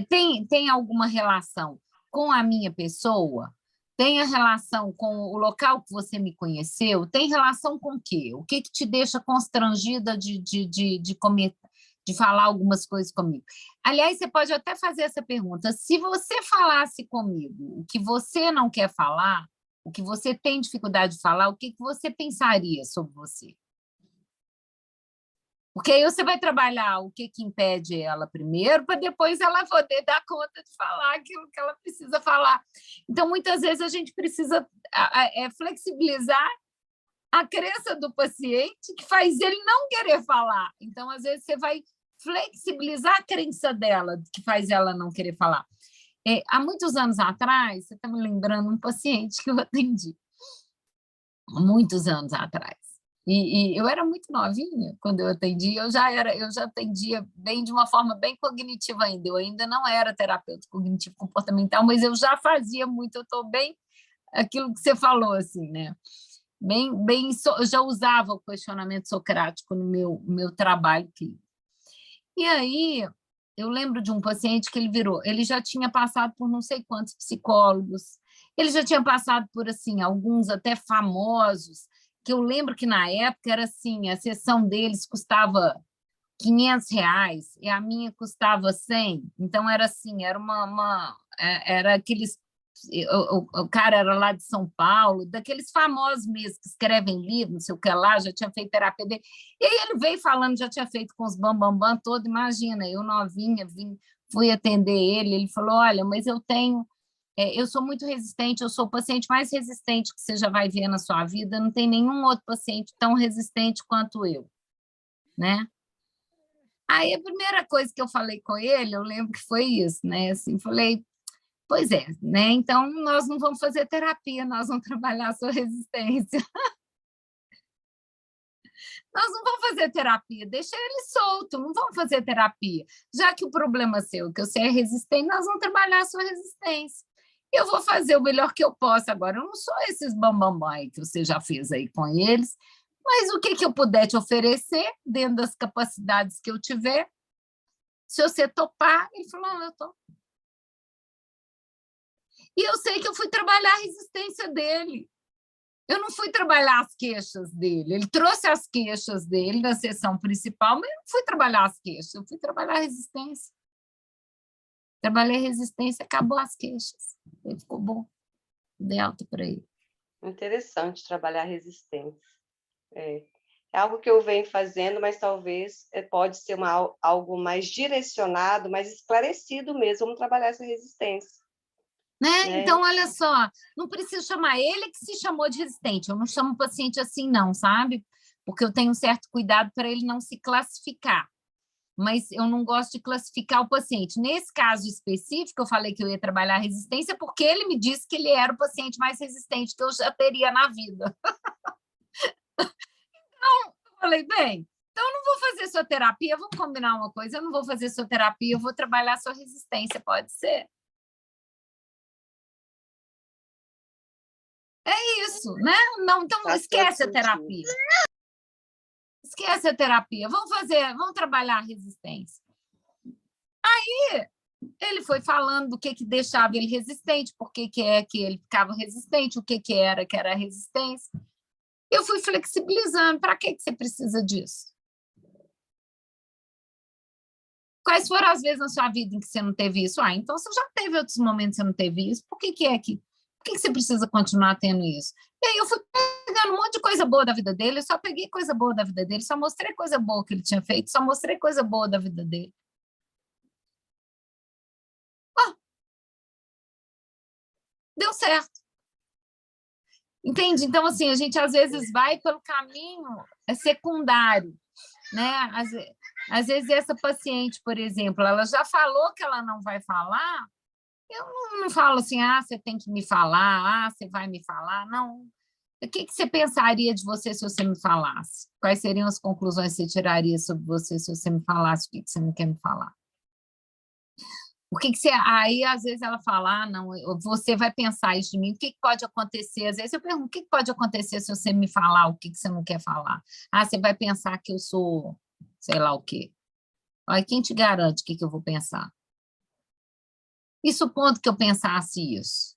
Speaker 1: Tem alguma relação com a minha pessoa? Tem a relação com o local que você me conheceu? Tem relação com o quê? O que te deixa constrangida de falar algumas coisas comigo? Aliás, você pode até fazer essa pergunta. Se você falasse comigo o que você não quer falar, o que você tem dificuldade de falar, o que você pensaria sobre você? Porque aí você vai trabalhar o que impede ela primeiro, para depois ela poder dar conta de falar aquilo que ela precisa falar. Então, muitas vezes, a gente precisa flexibilizar a crença do paciente, que faz ele não querer falar. Então, às vezes, você vai flexibilizar a crença dela, que faz ela não querer falar. Há muitos anos atrás, você está me lembrando um paciente que eu atendi, há muitos anos atrás. E eu era muito novinha quando eu atendi, eu já atendia bem, de uma forma bem cognitiva ainda. Eu ainda não era terapeuta cognitivo comportamental, mas eu já fazia muito, eu estou bem aquilo que você falou, assim, né? Eu já usava o questionamento socrático no meu trabalho clínico. E aí, eu lembro de um paciente que ele já tinha passado por não sei quantos psicólogos, ele já tinha passado por, assim, alguns até famosos, que eu lembro que na época era assim, a sessão deles custava R$ 500 e a minha custava 100. Então era assim, era aqueles, o cara era lá de São Paulo, daqueles famosos mesmo que escrevem livro, não sei o que lá, já tinha feito terapia dele. E aí ele veio falando, já tinha feito com os bambambam todo, imagina, eu novinha, fui atender ele falou, olha, mas eu sou muito resistente, eu sou o paciente mais resistente que você já vai ver na sua vida, não tem nenhum outro paciente tão resistente quanto eu, né? Aí a primeira coisa que eu falei com ele, eu lembro que foi isso, né? Assim, falei, pois é, né? Então nós não vamos fazer terapia, nós vamos trabalhar a sua resistência. Nós não vamos fazer terapia, deixa ele solto, não vamos fazer terapia. Já que o problema seu é que você é resistente, nós vamos trabalhar a sua resistência. Eu vou fazer o melhor que eu posso agora. Eu não sou esses bambambam aí que você já fez aí com eles, mas o que eu puder te oferecer, dentro das capacidades que eu tiver, se você topar, ele falou, eu topo. E eu sei que eu fui trabalhar a resistência dele. Eu não fui trabalhar as queixas dele. Ele trouxe as queixas dele na sessão principal, mas eu não fui trabalhar as queixas, eu fui trabalhar a resistência. Trabalhei resistência, acabou as queixas. Ele ficou bom. Dei alta para ele.
Speaker 6: Interessante trabalhar a resistência. É algo que eu venho fazendo, mas talvez pode ser algo mais direcionado, mais esclarecido mesmo. Vamos trabalhar essa resistência.
Speaker 1: Né? Então, olha só, não preciso chamar ele que se chamou de resistente. Eu não chamo o paciente assim, não, sabe? Porque eu tenho um certo cuidado para ele não se classificar. Mas eu não gosto de classificar o paciente. Nesse caso específico, eu falei que eu ia trabalhar a resistência porque ele me disse que ele era o paciente mais resistente que eu já teria na vida. Então, eu falei, bem, então eu não vou fazer sua terapia, vamos combinar uma coisa, eu não vou fazer sua terapia, eu vou trabalhar a sua resistência, pode ser? É isso, né? Não, então esquece a terapia. Esquece a terapia, vamos trabalhar a resistência. Aí ele foi falando do que deixava ele resistente, por que é que ele ficava resistente, o que era a resistência. Eu fui flexibilizando. Para que você precisa disso? Quais foram as vezes na sua vida em que você não teve isso? Então você já teve outros momentos que você não teve isso, por que você precisa continuar tendo isso? E aí eu fui pegando um monte de coisa boa da vida dele, eu só peguei coisa boa da vida dele, só mostrei coisa boa que ele tinha feito, só mostrei coisa boa da vida dele. Deu certo. Entende? Então, assim, a gente às vezes vai pelo caminho secundário. né? Às vezes essa paciente, por exemplo, ela já falou que ela não vai falar, eu não falo assim, você tem que me falar, você vai me falar, não. O que você pensaria de você se você me falasse? Quais seriam as conclusões que você tiraria sobre você se você me falasse o que você não quer me falar? O que você... Aí, às vezes, ela fala, não, você vai pensar isso de mim, o que pode acontecer? Às vezes eu pergunto, o que pode acontecer se você me falar o que você não quer falar? Você vai pensar que eu sou sei lá o quê. Aí, quem te garante o que eu vou pensar? E supondo que eu pensasse isso?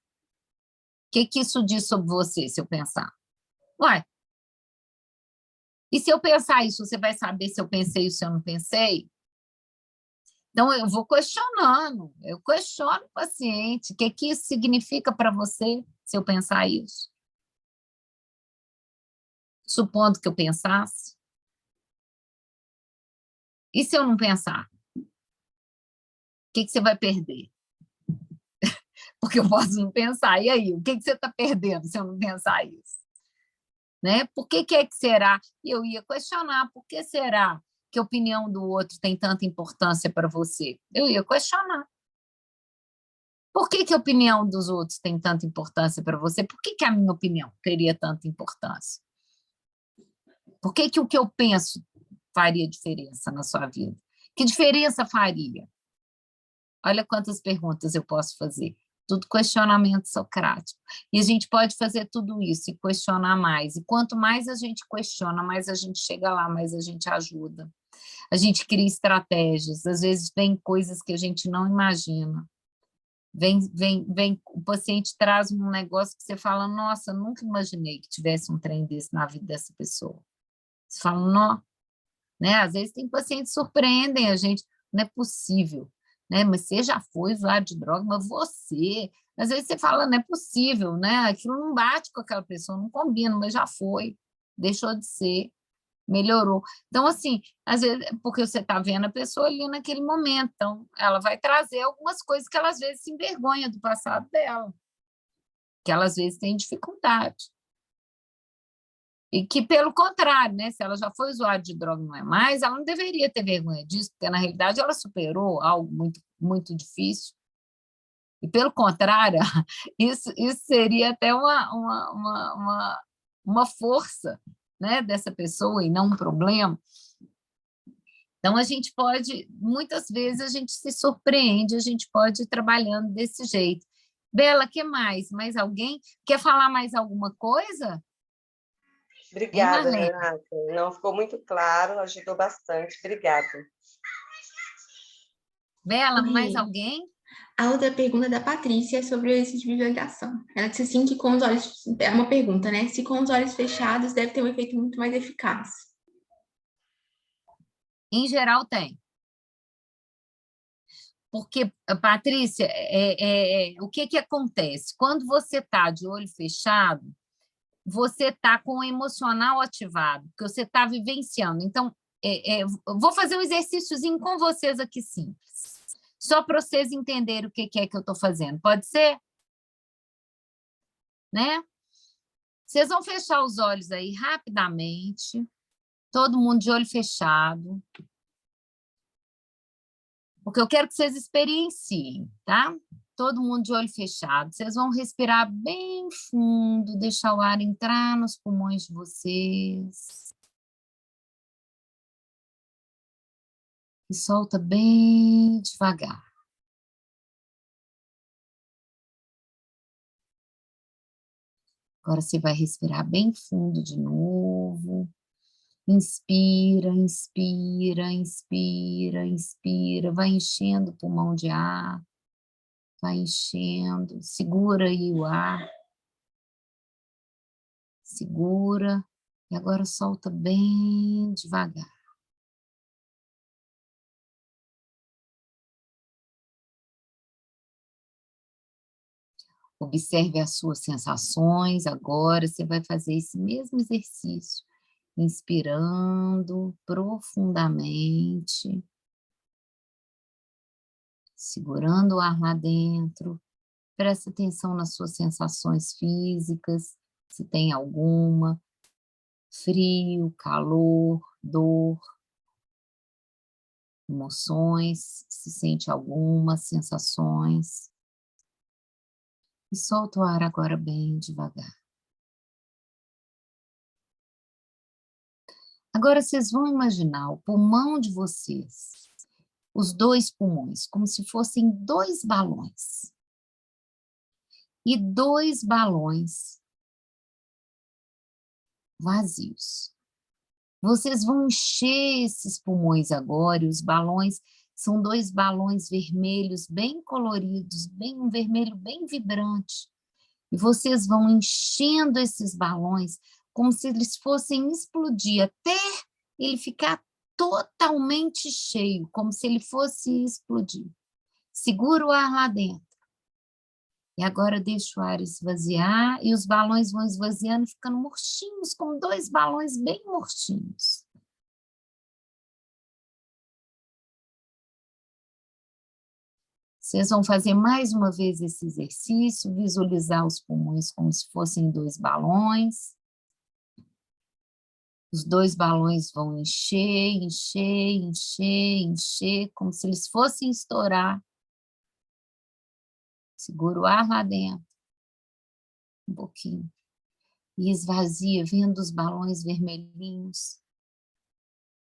Speaker 1: O que isso diz sobre você, se eu pensar? Uai, e se eu pensar isso, você vai saber se eu pensei ou se eu não pensei? Então, eu vou questionando, eu questiono o paciente, o que isso significa para você, se eu pensar isso? Supondo que eu pensasse. E se eu não pensar? O que você vai perder? Porque eu posso não pensar. E aí, o que você está perdendo se eu não pensar isso? Né? Por que é que será? E eu ia questionar, por que será que a opinião do outro tem tanta importância para você? Eu ia questionar. Por que a opinião dos outros tem tanta importância para você? Por que a minha opinião teria tanta importância? Por que o que eu penso faria diferença na sua vida? Que diferença faria? Olha quantas perguntas eu posso fazer. Tudo questionamento socrático. E a gente pode fazer tudo isso e questionar mais. E quanto mais a gente questiona, mais a gente chega lá, mais a gente ajuda. A gente cria estratégias. Às vezes vem coisas que a gente não imagina. Vem, o paciente traz um negócio que você fala, nossa, nunca imaginei que tivesse um trem desse na vida dessa pessoa. Você fala, não, né? Às vezes tem pacientes que surpreendem a gente, não é possível, né? Mas você já foi usuário de droga, mas você... Às vezes você fala, não é possível, né? Aquilo não bate com aquela pessoa, não combina, mas já foi, deixou de ser, melhorou. Então, assim, às vezes, porque você está vendo a pessoa ali naquele momento, então ela vai trazer algumas coisas que ela às vezes se envergonha do passado dela, que ela às vezes tem dificuldade. E que, pelo contrário, né, se ela já foi usuária de droga e não é mais, ela não deveria ter vergonha disso, porque, na realidade, ela superou algo muito, muito difícil. E, pelo contrário, isso seria até uma força, né, dessa pessoa e não um problema. Então, a gente pode, muitas vezes, a gente se surpreende, a gente pode ir trabalhando desse jeito. Bela, o que mais? Mais alguém? Quer falar mais alguma coisa?
Speaker 6: Obrigada, Renata. Não ficou muito claro, ajudou bastante. Obrigada.
Speaker 1: Bela, mais alguém?
Speaker 5: A outra pergunta da Patrícia é sobre o exercício de visualização. Ela disse assim que com os olhos... É uma pergunta, né? Se com os olhos fechados deve ter um efeito muito mais eficaz.
Speaker 1: Em geral, tem. Porque, Patrícia, o que acontece? Quando você está de olho fechado, você está com o emocional ativado, porque você está vivenciando. Então, vou fazer um exercíciozinho com vocês aqui simples, só para vocês entenderem o que é que eu estou fazendo. Pode ser? Né? Vocês vão fechar os olhos aí rapidamente, todo mundo de olho fechado, porque eu quero que vocês experienciem, tá? Todo mundo de olho fechado. Vocês vão respirar bem fundo, deixar o ar entrar nos pulmões de vocês. E solta bem devagar. Agora você vai respirar bem fundo de novo. Inspira, inspira, inspira, inspira. Vai enchendo o pulmão de ar. Vai enchendo. Segura aí o ar. Segura. E agora solta bem devagar. Observe as suas sensações. Agora você vai fazer esse mesmo exercício. Inspirando profundamente. Segurando o ar lá dentro. Presta atenção nas suas sensações físicas, se tem alguma. Frio, calor, dor. emoções, se sente algumas sensações. E solta o ar agora bem devagar. Agora vocês vão imaginar o pulmão de vocês, os 2 pulmões, como se fossem 2 balões. E 2 balões vazios. Vocês vão encher esses pulmões agora, e os balões são 2 balões vermelhos bem coloridos, um vermelho bem vibrante. E vocês vão enchendo esses balões como se eles fossem explodir, até ele ficar totalmente cheio, como se ele fosse explodir. Segura o ar lá dentro. E agora deixa o ar esvaziar, e os balões vão esvaziando, ficando murchinhos, como 2 balões bem murchinhos. Vocês vão fazer mais uma vez esse exercício, visualizar os pulmões como se fossem 2 balões. Os 2 balões vão encher, encher, encher, encher, como se eles fossem estourar. Segura o ar lá dentro, um pouquinho. E esvazia, vendo os balões vermelhinhos,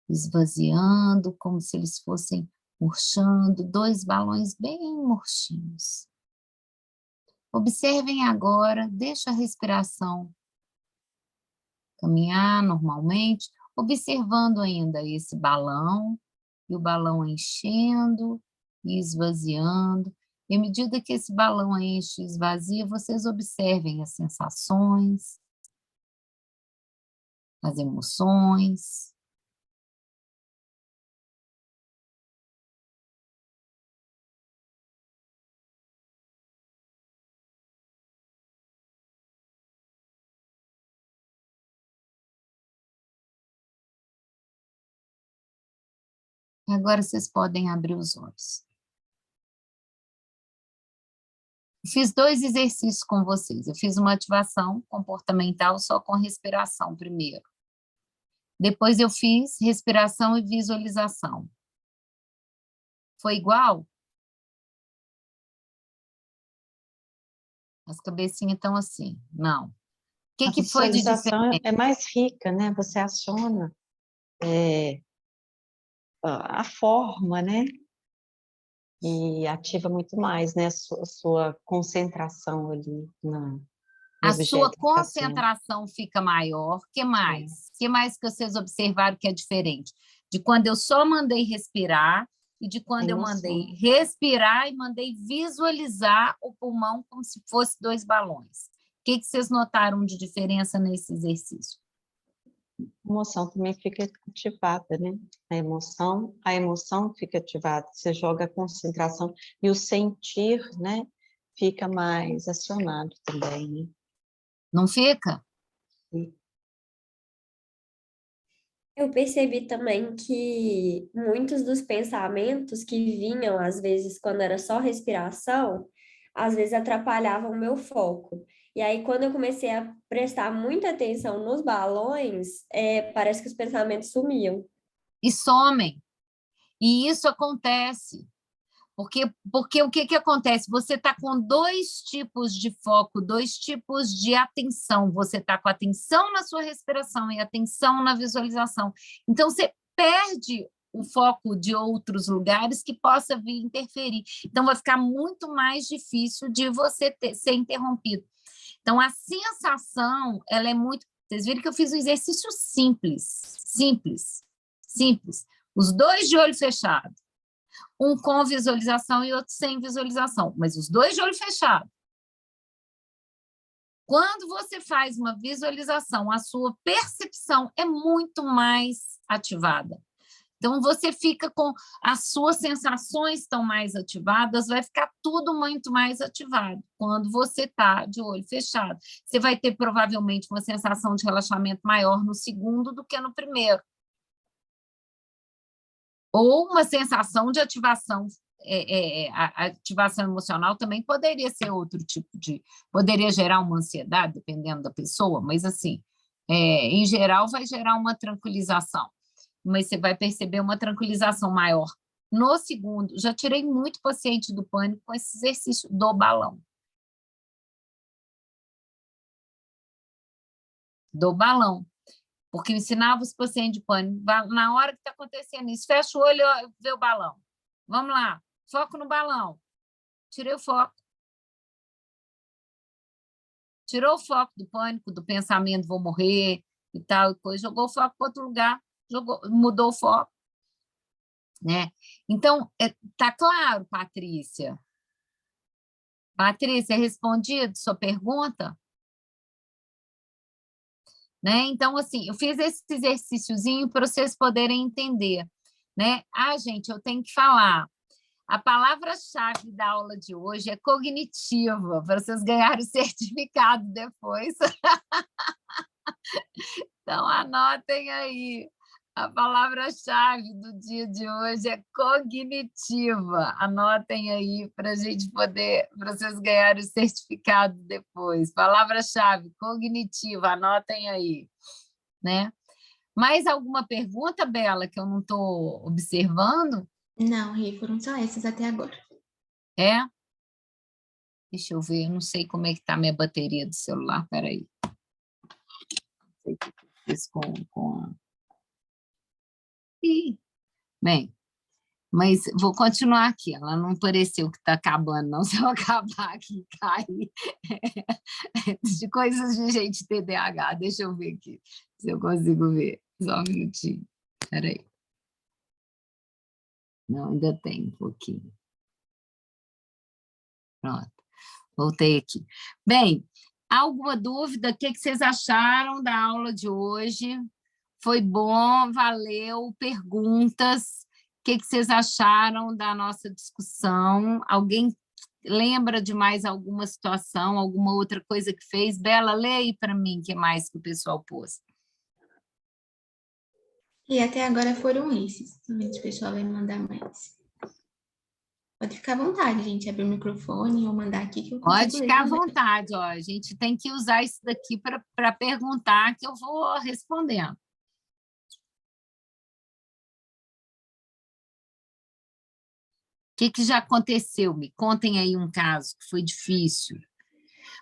Speaker 1: esvaziando, como se eles fossem murchando, 2 balões bem murchinhos. Observem agora, deixa a respiração caminhar normalmente, observando ainda esse balão, e o balão enchendo e esvaziando. E à medida que esse balão enche e esvazia, vocês observem as sensações, as emoções. Agora vocês podem abrir os olhos. Eu fiz 2 exercícios com vocês. Eu fiz uma ativação comportamental só com respiração primeiro. Depois eu fiz respiração e visualização. Foi igual? As cabecinhas estão assim. Não. O que foi de
Speaker 4: visualização
Speaker 1: diferente?
Speaker 4: é mais rica, né? Você aciona a forma, né? E ativa muito mais, né? A sua concentração ali no
Speaker 1: A
Speaker 4: objeto
Speaker 1: sua
Speaker 4: que está sendo.
Speaker 1: concentração fica maior. O que mais? O que mais que vocês observaram que é diferente? De quando eu só mandei respirar e de quando eu mandei respirar e mandei visualizar o pulmão como se fosse 2 balões. O que vocês notaram de diferença nesse exercício?
Speaker 4: A emoção também fica ativada, né? A emoção fica ativada. Você joga a concentração e o sentir, né? Fica mais acionado também, né?
Speaker 1: Não fica?
Speaker 4: Sim.
Speaker 2: Eu percebi também que muitos dos pensamentos que vinham, às vezes, quando era só respiração, às vezes atrapalhavam o meu foco. E aí, quando eu comecei a prestar muita atenção nos balões, parece que os pensamentos sumiam.
Speaker 1: E somem. E isso acontece. Porque o que acontece? Você está com 2 tipos de foco, 2 tipos de atenção. Você está com atenção na sua respiração e atenção na visualização. Então, você perde o foco de outros lugares que possa vir interferir. Então, vai ficar muito mais difícil de você ser interrompido. Então, a sensação, ela é muito... Vocês viram que eu fiz um exercício simples. Os 2 de olho fechado. Um com visualização e outro sem visualização, mas os 2 de olho fechado. Quando você faz uma visualização, a sua percepção é muito mais ativada. Então, você fica com... As suas sensações estão mais ativadas, vai ficar tudo muito mais ativado quando você está de olho fechado. Você vai ter, provavelmente, uma sensação de relaxamento maior no segundo do que no primeiro. Ou uma sensação de ativação, a ativação emocional também poderia ser outro tipo de... Poderia gerar uma ansiedade, dependendo da pessoa, mas, assim, em geral, vai gerar uma tranquilização. Mas você vai perceber uma tranquilização maior No segundo, já tirei muito paciente do pânico com esse exercício do balão. Do balão. Porque eu ensinava os pacientes de pânico, na hora que está acontecendo isso, fecha o olho e vê o balão. Vamos lá, foco no balão. Tirei o foco. Tirou o foco do pânico, do pensamento, vou morrer e tal, e depois jogou o foco para outro lugar, mudou o foco. Né? Então, tá claro, Patrícia? Patrícia, respondido sua pergunta? Né? Então, assim, eu fiz esse exercíciozinho para vocês poderem entender. Né? Gente, eu tenho que falar. A palavra-chave da aula de hoje é cognitiva, para vocês ganharem o certificado depois. Então, anotem aí. A palavra-chave do dia de hoje é cognitiva. Anotem aí para a gente poder, para vocês ganharem o certificado depois. Palavra-chave, cognitiva, anotem aí. Né? Mais alguma pergunta, Bela, que eu não estou observando?
Speaker 5: Não, Rê, foram só essas até agora.
Speaker 1: É? Deixa eu ver, eu não sei como é que está a minha bateria do celular, espera aí. Não sei o que eu fiz com a... Bem, mas vou continuar aqui. Ela não pareceu que está acabando, não. Se eu acabar aqui e cair, de coisas de gente TDAH. Deixa eu ver aqui, se eu consigo ver. Só um minutinho. Espera aí. Não, ainda tem um pouquinho. Pronto, voltei aqui. Bem, alguma dúvida? O que vocês acharam da aula de hoje? Foi bom, valeu, perguntas, o que vocês acharam da nossa discussão? Alguém lembra de mais alguma situação, alguma outra coisa que fez? Bela, lê aí para mim o que mais que o pessoal pôs.
Speaker 5: E até agora foram esses. Somente o pessoal vai mandar mais. Pode ficar à vontade, gente, abrir o microfone ou mandar aqui que eu consigo
Speaker 1: Pode
Speaker 5: ler
Speaker 1: ficar à
Speaker 5: também.
Speaker 1: vontade, ó. A gente tem que usar isso daqui para perguntar que eu vou respondendo. O que já aconteceu? Me contem aí um caso que foi difícil.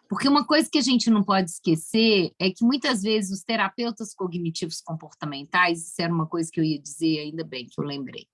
Speaker 1: Porque uma coisa que a gente não pode esquecer é que muitas vezes os terapeutas cognitivos comportamentais, isso era uma coisa que eu ia dizer, ainda bem que eu lembrei.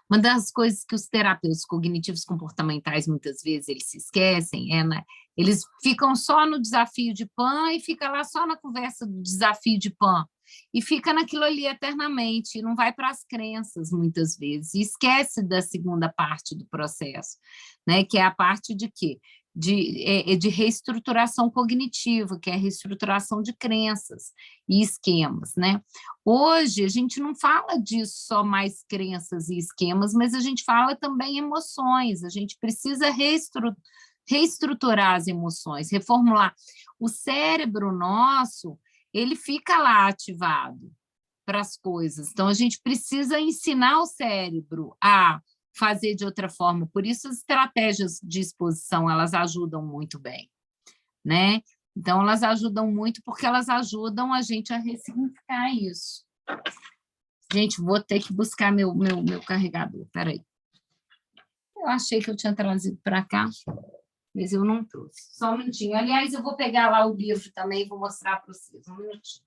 Speaker 1: Uma das coisas que os terapeutas cognitivos comportamentais muitas vezes eles se esquecem é, né? Eles ficam só no desafio de Pan e fica lá só na conversa do desafio de Pan e fica naquilo ali eternamente, não vai para as crenças muitas vezes, e esquece da segunda parte do processo, né? Que é a parte de quê? De reestruturação cognitiva, que é a reestruturação de crenças e esquemas, né? Hoje, a gente não fala disso só mais crenças e esquemas, mas a gente fala também emoções, a gente precisa reestruturar as emoções, reformular. O cérebro nosso, ele fica lá ativado para as coisas, então a gente precisa ensinar o cérebro a fazer de outra forma, por isso as estratégias de exposição, elas ajudam muito bem, né? Então, elas ajudam muito porque elas ajudam a gente a ressignificar isso. Gente, vou ter que buscar meu carregador, espera aí. Eu achei que eu tinha trazido para cá, mas eu não trouxe. Só um minutinho. Aliás, eu vou pegar lá o livro também e vou mostrar para vocês. Um minutinho.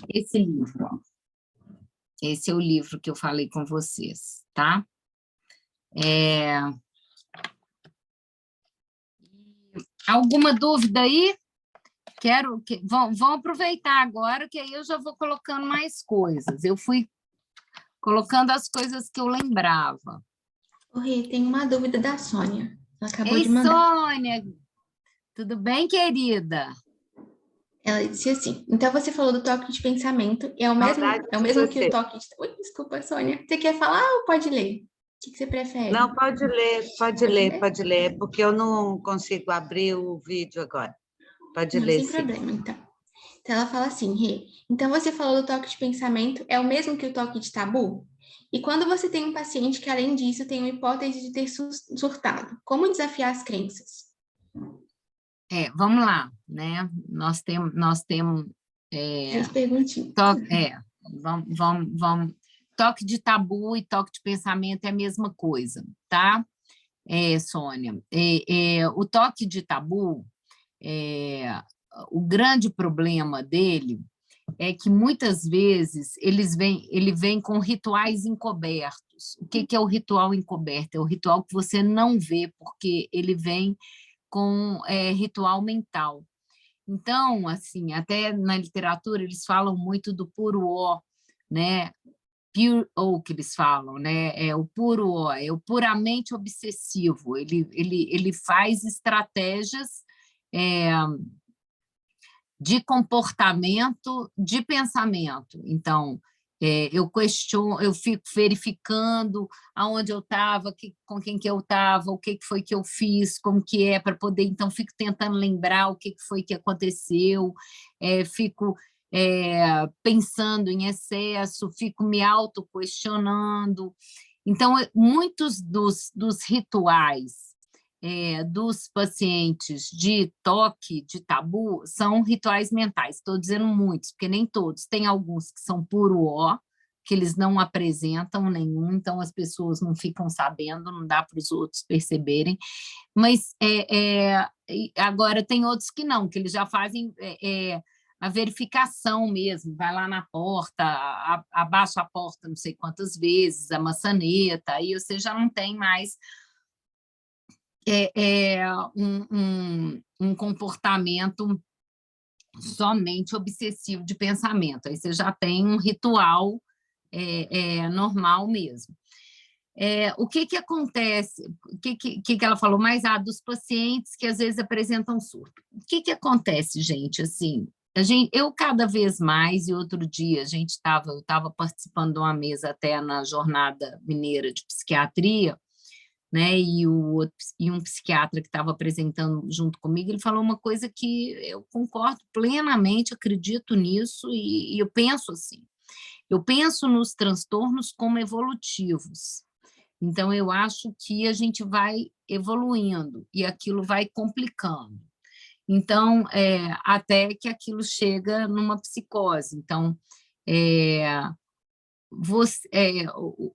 Speaker 1: Esse livro, ó. Esse é o livro que eu falei com vocês, tá? Alguma dúvida aí? Vão aproveitar agora, que aí eu já vou colocando mais coisas. Eu fui colocando as coisas que eu lembrava.
Speaker 5: O Rê, tem uma dúvida da Sônia. Ela acabou
Speaker 1: Ei,
Speaker 5: de mandar.
Speaker 1: Sônia, tudo bem, querida?
Speaker 5: Ela disse assim, então você falou do toque de pensamento, é o mesmo que o toque de... Oi, desculpa, Sônia. Você quer falar ou pode ler? O que você prefere?
Speaker 7: Não, pode ler, porque eu não consigo abrir o vídeo agora. Pode
Speaker 5: Não,
Speaker 7: ler,
Speaker 5: sem
Speaker 7: sim.
Speaker 5: problema, então. Então ela fala assim, Rê, então você falou do toque de pensamento, é o mesmo que o toque de tabu? E quando você tem um paciente que, além disso, tem uma hipótese de ter surtado, como desafiar as crenças?
Speaker 1: Vamos lá, né? Nós temos
Speaker 5: 3 perguntinhas.
Speaker 1: vamos. Toque de tabu e toque de pensamento é a mesma coisa, tá? Sônia, o toque de tabu, o grande problema dele é que muitas vezes ele vem com rituais encobertos. O que é o ritual encoberto? É o ritual que você não vê, porque ele vem com ritual mental. Então, assim, até na literatura eles falam muito do puro ó, né? Pure O que eles falam, né? É o puro ó, é o puramente obsessivo. Ele faz estratégias de comportamento, de pensamento. Então, eu fico verificando aonde eu estava, com quem que eu estava, o que foi que eu fiz, como que é, para poder, então, fico tentando lembrar o que foi que aconteceu, fico pensando em excesso, fico me auto-questionando. Então, muitos dos rituais dos pacientes de toque, de tabu, são rituais mentais. Estou dizendo muitos, porque nem todos. Tem alguns que são puro ó, que eles não apresentam nenhum, então as pessoas não ficam sabendo, não dá para os outros perceberem. Mas agora tem outros que não, que eles já fazem a verificação mesmo, vai lá na porta, abaixa a porta não sei quantas vezes, a maçaneta, aí você já não tem mais um comportamento somente obsessivo de pensamento. Aí você já tem um ritual normal mesmo. O que acontece? O que ela falou mais? Dos pacientes que às vezes apresentam surto. O que acontece, gente? Assim, eu cada vez mais, e outro dia eu estava participando de uma mesa até na Jornada Mineira de Psiquiatria, né? E um psiquiatra que estava apresentando junto comigo, ele falou uma coisa que eu concordo plenamente, acredito nisso, e eu penso assim, eu penso nos transtornos como evolutivos. Então, eu acho que a gente vai evoluindo e aquilo vai complicando. Então, até que aquilo chega numa psicose. Então,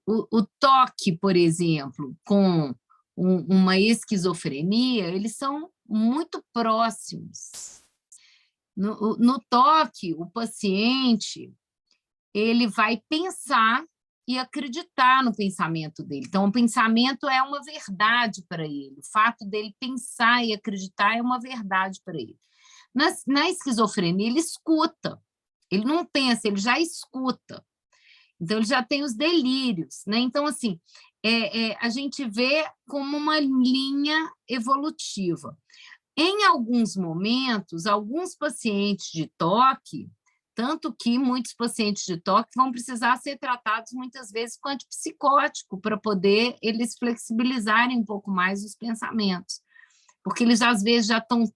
Speaker 1: o toque, por exemplo, com uma esquizofrenia, eles são muito próximos. No toque, o paciente ele vai pensar e acreditar no pensamento dele. Então, o pensamento é uma verdade para ele. O fato dele pensar e acreditar é uma verdade para ele. Na esquizofrenia, ele escuta. Ele não pensa, ele já escuta. Então, ele já tem os delírios, né? Então, assim, a gente vê como uma linha evolutiva. Em alguns momentos, alguns pacientes de toque, tanto que muitos pacientes de toque vão precisar ser tratados muitas vezes com antipsicótico para poder eles flexibilizarem um pouco mais os pensamentos, porque eles às vezes já estão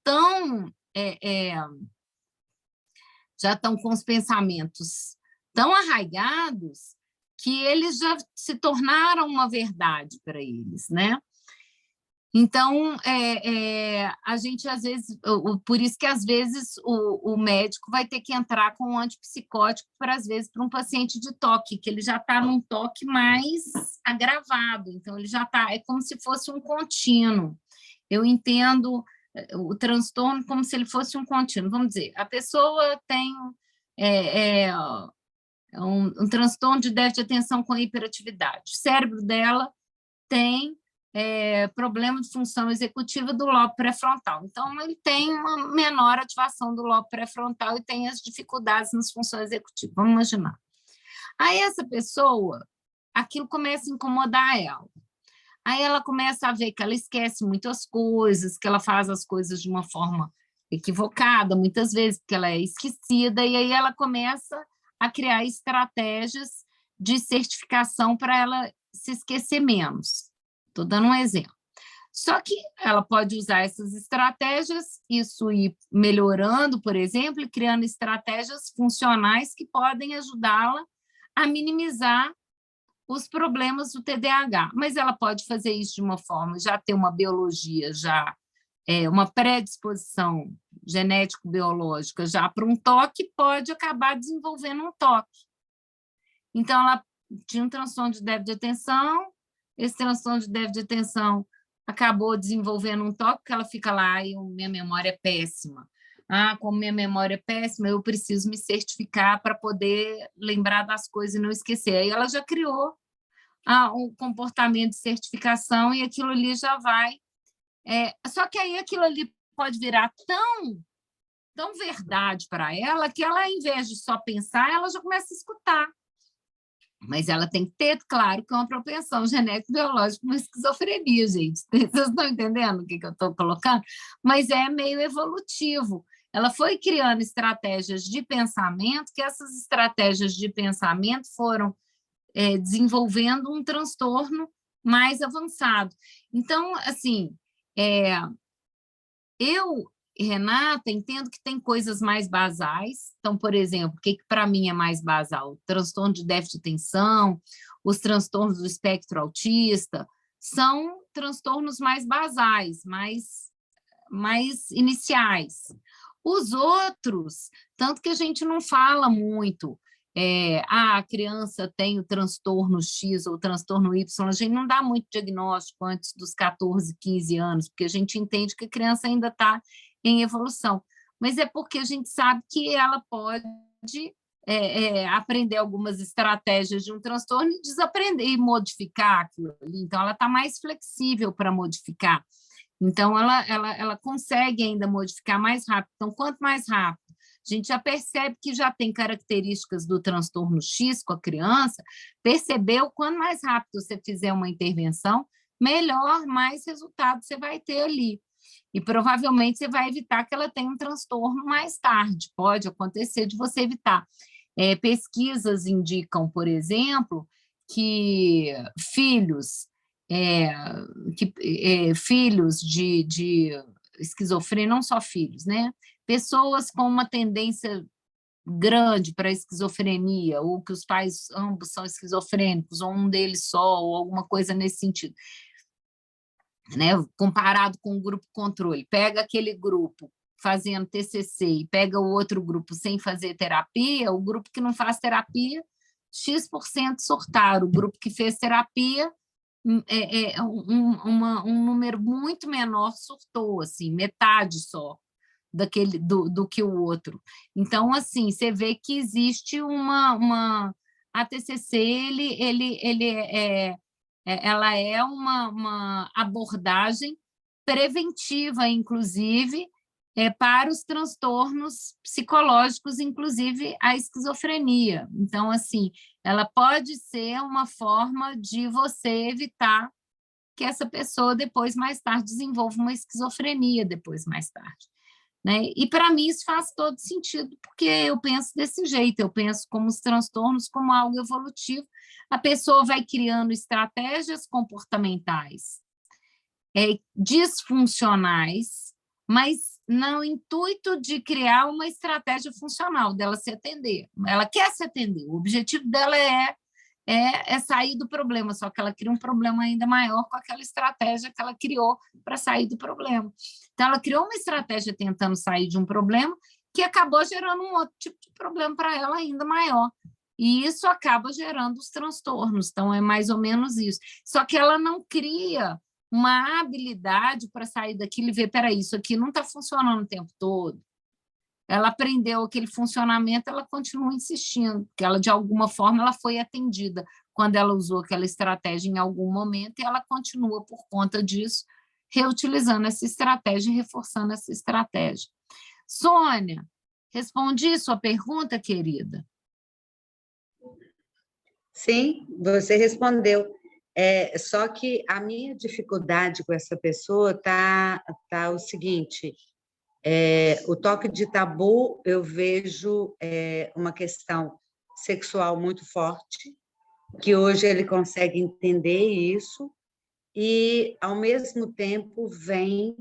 Speaker 1: com os pensamentos tão arraigados que eles já se tornaram uma verdade para eles, né? Então, a gente, às vezes, por isso que, às vezes, o médico vai ter que entrar com um antipsicótico, às vezes, para um paciente de toque, que ele já está num toque mais agravado, então, ele já está, é como se fosse um contínuo. Eu entendo o transtorno como se ele fosse um contínuo. Vamos dizer, a pessoa tem um transtorno de déficit de atenção com hiperatividade. O cérebro dela tem problema de função executiva do lobo pré-frontal. Então, ele tem uma menor ativação do lobo pré-frontal e tem as dificuldades nas funções executivas. Vamos imaginar. Aí, essa pessoa aquilo começa a incomodar ela. Aí ela começa a ver que ela esquece muitas coisas, que ela faz as coisas de uma forma equivocada, muitas vezes, porque ela é esquecida, e aí ela começa a criar estratégias de certificação para ela se esquecer menos. Estou dando um exemplo. Só que ela pode usar essas estratégias, isso ir melhorando, por exemplo, e criando estratégias funcionais que podem ajudá-la a minimizar os problemas do TDAH. Mas ela pode fazer isso de uma forma, já ter uma biologia, já uma predisposição genético-biológica já para um toque, pode acabar desenvolvendo um toque. Então, ela tinha um transtorno de déficit de atenção, esse transtorno de déficit de atenção acabou desenvolvendo um toque, porque ela fica lá e minha memória é péssima. Como minha memória é péssima, eu preciso me certificar para poder lembrar das coisas e não esquecer. Aí ela já criou um comportamento de certificação e aquilo ali já vai. Só que aí aquilo ali pode virar tão verdade para ela que ela, ao invés de só pensar, ela já começa a escutar. Mas ela tem que ter, claro, que é uma propensão genético-biológica para esquizofrenia, gente. Vocês estão entendendo o que eu estou colocando? Mas é meio evolutivo. Ela foi criando estratégias de pensamento, que essas estratégias de pensamento foram desenvolvendo um transtorno mais avançado. Então, assim, eu, Renata, entendo que tem coisas mais basais. Então, por exemplo, o que para mim é mais basal? O transtorno de déficit de atenção, os transtornos do espectro autista, são transtornos mais basais, mais iniciais. Os outros, tanto que a gente não fala muito, a criança tem o transtorno X ou o transtorno Y, a gente não dá muito diagnóstico antes dos 14, 15 anos, porque a gente entende que a criança ainda está em evolução, mas é porque a gente sabe que ela pode aprender algumas estratégias de um transtorno e desaprender e modificar aquilo ali. Então, ela está mais flexível para modificar. Então, ela consegue ainda modificar mais rápido. Então, quanto mais rápido, a gente já percebe que já tem características do transtorno X com a criança, percebeu, quanto mais rápido você fizer uma intervenção, melhor, mais resultado você vai ter ali. E provavelmente você vai evitar que ela tenha um transtorno mais tarde, pode acontecer de você evitar. Pesquisas indicam, por exemplo, que filhos de esquizofrenia, não só filhos, né? Pessoas com uma tendência grande para esquizofrenia, ou que os pais ambos são esquizofrênicos, ou um deles só, ou alguma coisa nesse sentido, né? Comparado com o grupo controle, pega aquele grupo fazendo TCC e pega o outro grupo sem fazer terapia, o grupo que não faz terapia, X% surtaram, o grupo que fez terapia, um número muito menor surtou, assim, metade só do que o outro. Então, assim, você vê que existe a TCC, ela é uma abordagem preventiva, inclusive, para os transtornos psicológicos, inclusive a esquizofrenia. Então, assim, ela pode ser uma forma de você evitar que essa pessoa depois, mais tarde, desenvolva uma esquizofrenia depois, mais tarde. Né? E, para mim, isso faz todo sentido, porque eu penso desse jeito, eu penso como os transtornos como algo evolutivo. A pessoa vai criando estratégias comportamentais disfuncionais, mas no intuito de criar uma estratégia funcional, dela se atender. Ela quer se atender, o objetivo dela é sair do problema, só que ela cria um problema ainda maior com aquela estratégia que ela criou para sair do problema. Então, ela criou uma estratégia tentando sair de um problema que acabou gerando um outro tipo de problema para ela ainda maior. E isso acaba gerando os transtornos. Então, é mais ou menos isso. Só que ela não cria uma habilidade para sair daquilo e ver, peraí, isso aqui não está funcionando o tempo todo. Ela aprendeu aquele funcionamento, ela continua insistindo, porque ela, de alguma forma, ela foi atendida quando ela usou aquela estratégia em algum momento, e ela continua, por conta disso, reutilizando essa estratégia e reforçando essa estratégia. Sônia, respondi sua pergunta, querida?
Speaker 7: Sim, você respondeu. Só que a minha dificuldade com essa pessoa tá o seguinte: o toque de tabu, eu vejo uma questão sexual muito forte, que hoje ele consegue entender isso, e, ao mesmo tempo, vem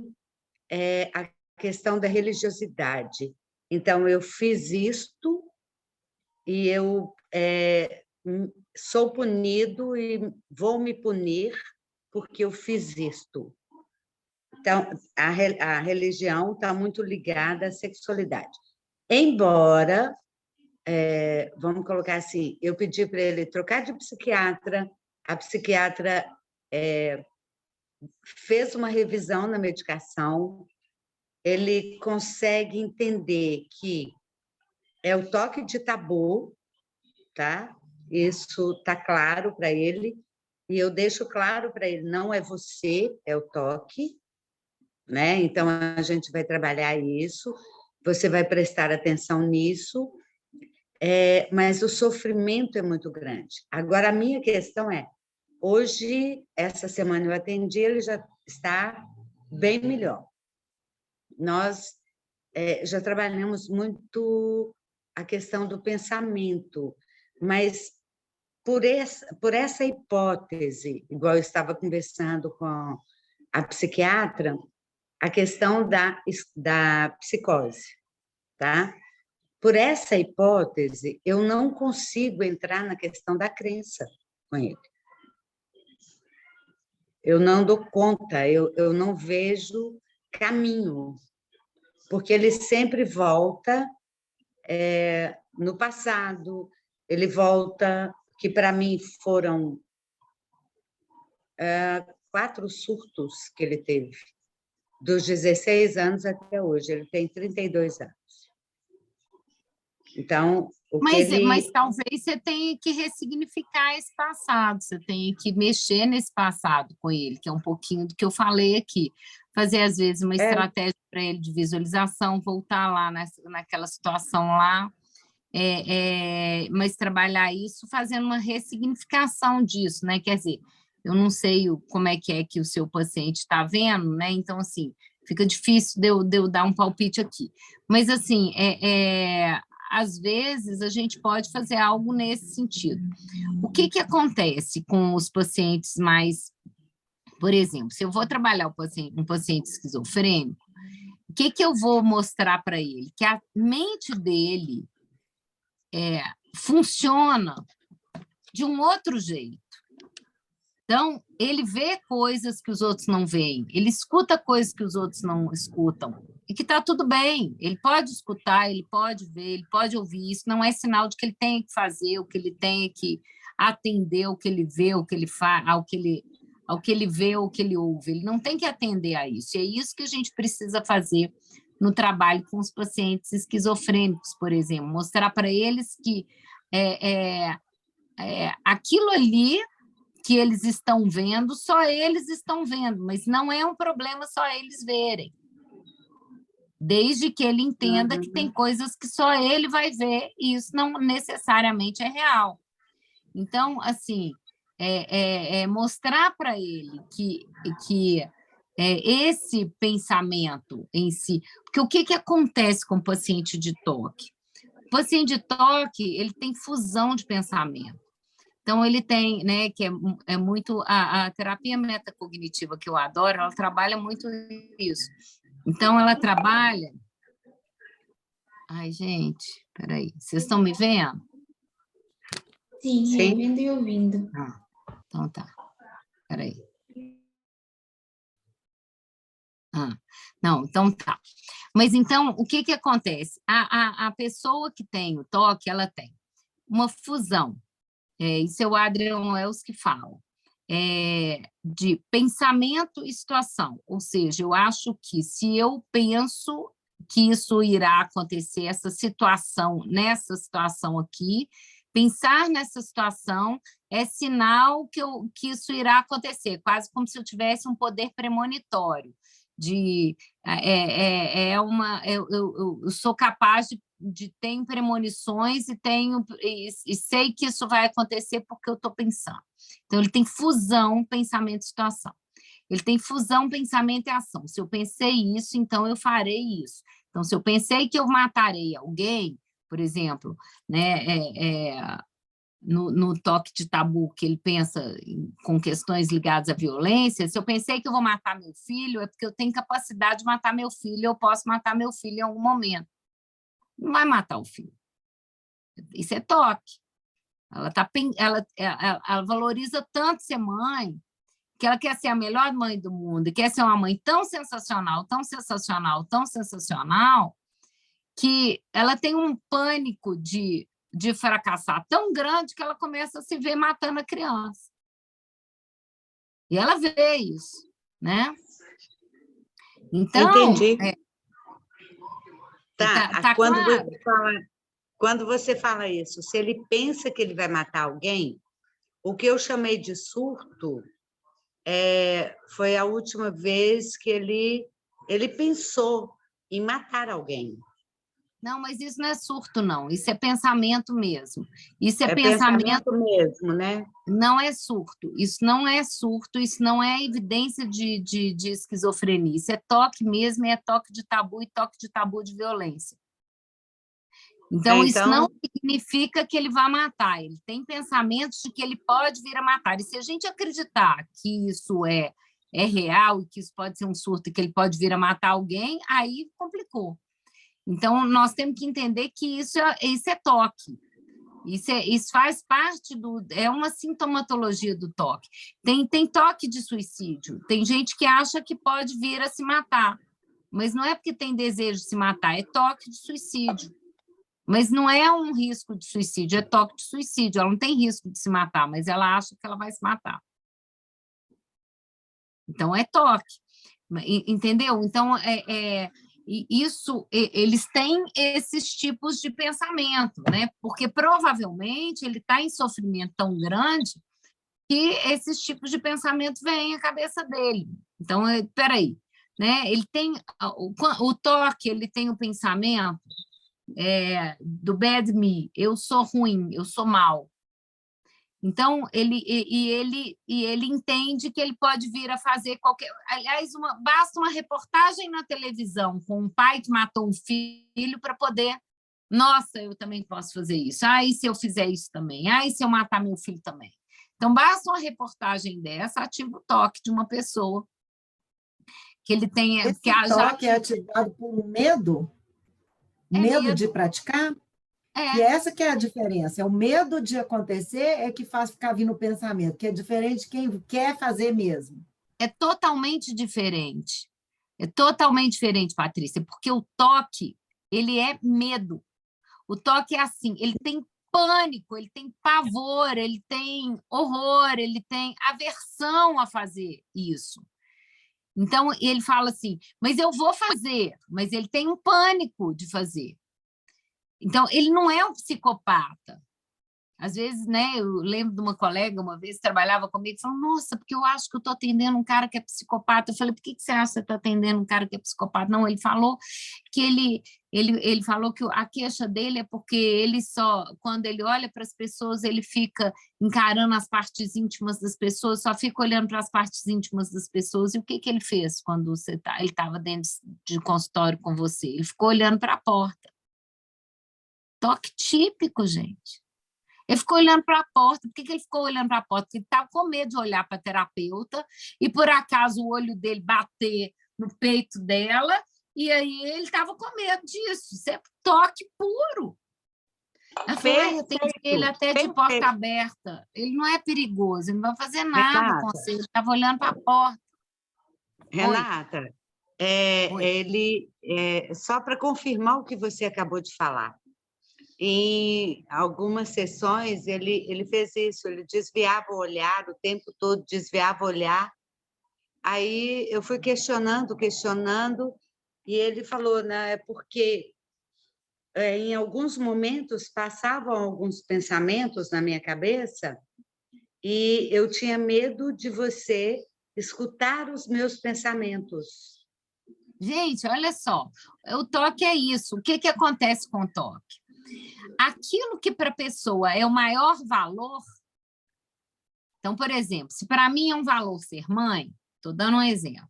Speaker 7: a questão da religiosidade. Então, eu fiz isto e eu sou punido e vou me punir porque eu fiz isto. Então, a religião está muito ligada à sexualidade. Embora, vamos colocar assim, eu pedi para ele trocar de psiquiatra, a psiquiatra fez uma revisão na medicação, ele consegue entender que é o toque de tabu, tá? Isso está claro para ele, e eu deixo claro para ele, não é você, é o toque, né? Então, a gente vai trabalhar isso, você vai prestar atenção nisso, mas o sofrimento é muito grande. Agora, a minha questão é, hoje, essa semana eu atendi, ele já está bem melhor. Nós já trabalhamos muito a questão do pensamento, mas por essa hipótese, igual eu estava conversando com a psiquiatra, a questão da psicose, tá? Por essa hipótese, eu não consigo entrar na questão da crença com ele. Eu não dou conta, eu não vejo caminho, porque ele sempre volta no passado, ele volta, que para mim foram 4 surtos que ele teve, dos 16 anos até hoje, ele tem 32 anos. Então,
Speaker 1: mas talvez você tenha que ressignificar esse passado, você tenha que mexer nesse passado com ele, que é um pouquinho do que eu falei aqui. Fazer, às vezes, uma estratégia para ele de visualização, voltar lá naquela situação lá, mas trabalhar isso fazendo uma ressignificação disso, né? Quer dizer, eu não sei como é que o seu paciente está vendo, né? Então, assim, fica difícil de eu dar um palpite aqui. Mas, assim, às vezes, a gente pode fazer algo nesse sentido. O que acontece com os pacientes mais... Por exemplo, se eu vou trabalhar um paciente esquizofrênico, o que eu vou mostrar para ele? Que a mente dele funciona de um outro jeito. Então, ele vê coisas que os outros não veem, ele escuta coisas que os outros não escutam, e que está tudo bem, ele pode escutar, ele pode ver, ele pode ouvir, isso não é sinal de que ele tenha que fazer, o que ele tenha que atender, o que ele vê, o que ele faz, ao que ele vê, o que ele ouve, ele não tem que atender a isso, e é isso que a gente precisa fazer no trabalho com os pacientes esquizofrênicos, por exemplo, mostrar para eles que aquilo ali que eles estão vendo, só eles estão vendo, mas não é um problema só eles verem. Desde que ele entenda que tem coisas que só ele vai ver, e isso não necessariamente é real. Então, assim, mostrar para ele que esse pensamento em si... Porque o que acontece com o paciente de toque? O paciente de toque, ele tem fusão de pensamento. Então, ele tem, né, que é muito... A terapia metacognitiva, que eu adoro, ela trabalha muito isso. Então, ela trabalha... Ai, gente, peraí, vocês estão me vendo?
Speaker 5: Sim, vendo e ouvindo.
Speaker 1: Então tá, peraí. Não, então tá. Mas então, o que acontece? A pessoa que tem o toque, ela tem uma fusão, isso é o Adrian Wells que fala, de pensamento e situação, ou seja, eu acho que se eu penso que isso irá acontecer, essa situação, nessa situação aqui, pensar nessa situação é sinal que isso irá acontecer, quase como se eu tivesse um poder premonitório, eu sou capaz tenho premonições e sei que isso vai acontecer porque eu estou pensando. Então, ele tem fusão, pensamento e situação. Ele tem fusão, pensamento e ação. Se eu pensei isso, então eu farei isso. Então, se eu pensei que eu matarei alguém, por exemplo, né, no toque de tabu, que ele pensa com questões ligadas à violência, se eu pensei que eu vou matar meu filho, é porque eu tenho capacidade de matar meu filho, eu posso matar meu filho em algum momento. Não vai matar o filho. Isso é toque. Ela valoriza tanto ser mãe, que ela quer ser a melhor mãe do mundo, e quer ser uma mãe tão sensacional, tão sensacional, tão sensacional, que ela tem um pânico de fracassar tão grande que ela começa a se ver matando a criança. E ela vê isso, né? Então...
Speaker 7: Entendi.
Speaker 1: Tá claro?
Speaker 7: Quando você fala isso, se ele pensa que ele vai matar alguém, o que eu chamei de surto foi a última vez que ele pensou em matar alguém.
Speaker 1: Não, mas isso não é surto, não. Isso é pensamento mesmo. Isso
Speaker 7: é pensamento mesmo, né?
Speaker 1: Não é surto. Isso não é surto, isso não é evidência de esquizofrenia. Isso é toque mesmo, é toque de tabu e toque de tabu de violência. Então, isso não significa que ele vai matar. Ele tem pensamentos de que ele pode vir a matar. E se a gente acreditar que isso é real e que isso pode ser um surto e que ele pode vir a matar alguém, aí complicou. Então, nós temos que entender que isso é toque. Isso faz parte é uma sintomatologia do toque. Tem toque de suicídio. Tem gente que acha que pode vir a se matar, mas não é porque tem desejo de se matar, é toque de suicídio. Mas não é um risco de suicídio, é toque de suicídio. Ela não tem risco de se matar, mas ela acha que ela vai se matar. Então, é toque. Entendeu? Então, eles têm esses tipos de pensamento, né? Porque provavelmente ele está em sofrimento tão grande que esses tipos de pensamento vêm à cabeça dele. Então, peraí, né? Ele tem o toque, ele tem o pensamento do bad me, eu sou ruim, eu sou mal. Então, ele entende que ele pode vir a fazer qualquer... Aliás, basta uma reportagem na televisão com um pai que matou um filho para poder... Nossa, eu também posso fazer isso. E se eu fizer isso também? E se eu matar meu filho também? Então, basta uma reportagem dessa, ativa o toque de uma pessoa que ele tenha...
Speaker 3: Esse toque é ativado por medo? Medo de praticar? E essa que é a diferença, é o medo de acontecer é que faz ficar vindo o pensamento, que é diferente de quem quer fazer mesmo.
Speaker 1: É totalmente diferente. É totalmente diferente, Patrícia, porque o toque, ele é medo. O toque é assim, ele tem pânico, ele tem pavor, ele tem horror, ele tem aversão a fazer isso. Então, ele fala assim, mas eu vou fazer, mas ele tem um pânico de fazer. Então, ele não é um psicopata. Às vezes, né, eu lembro de uma colega, uma vez, que trabalhava comigo, falou, nossa, porque eu acho que eu estou atendendo um cara que é psicopata. Eu falei, por que você acha que você está atendendo um cara que é psicopata? Não, ele falou que ele falou que a queixa dele é porque ele só, quando ele olha para as pessoas, ele fica encarando as partes íntimas das pessoas, só fica olhando para as partes íntimas das pessoas. E o que ele fez quando ele estava dentro de consultório com você? Ele ficou olhando para a porta. Toque típico, gente. Ele ficou olhando para a porta. Por que ele ficou olhando para a porta? Porque ele estava com medo de olhar para a terapeuta e, por acaso, o olho dele bater no peito dela, e aí ele estava com medo disso. Isso é toque puro. Ela falou, eu tenho ele até de porta aberta. Ele não é perigoso, ele não vai fazer nada com você. Ele estava olhando para a porta.
Speaker 7: Renata, só para confirmar o que você acabou de falar, em algumas sessões ele fez isso, ele desviava o olhar, o tempo todo desviava o olhar. Aí eu fui questionando, e ele falou, né, porque em alguns momentos passavam alguns pensamentos na minha cabeça e eu tinha medo de você escutar os meus pensamentos.
Speaker 1: Gente, olha só, o toque é isso. O que, que acontece com o toque? Aquilo que para a pessoa é o maior valor. Então, por exemplo, se para mim é um valor ser mãe, estou dando um exemplo.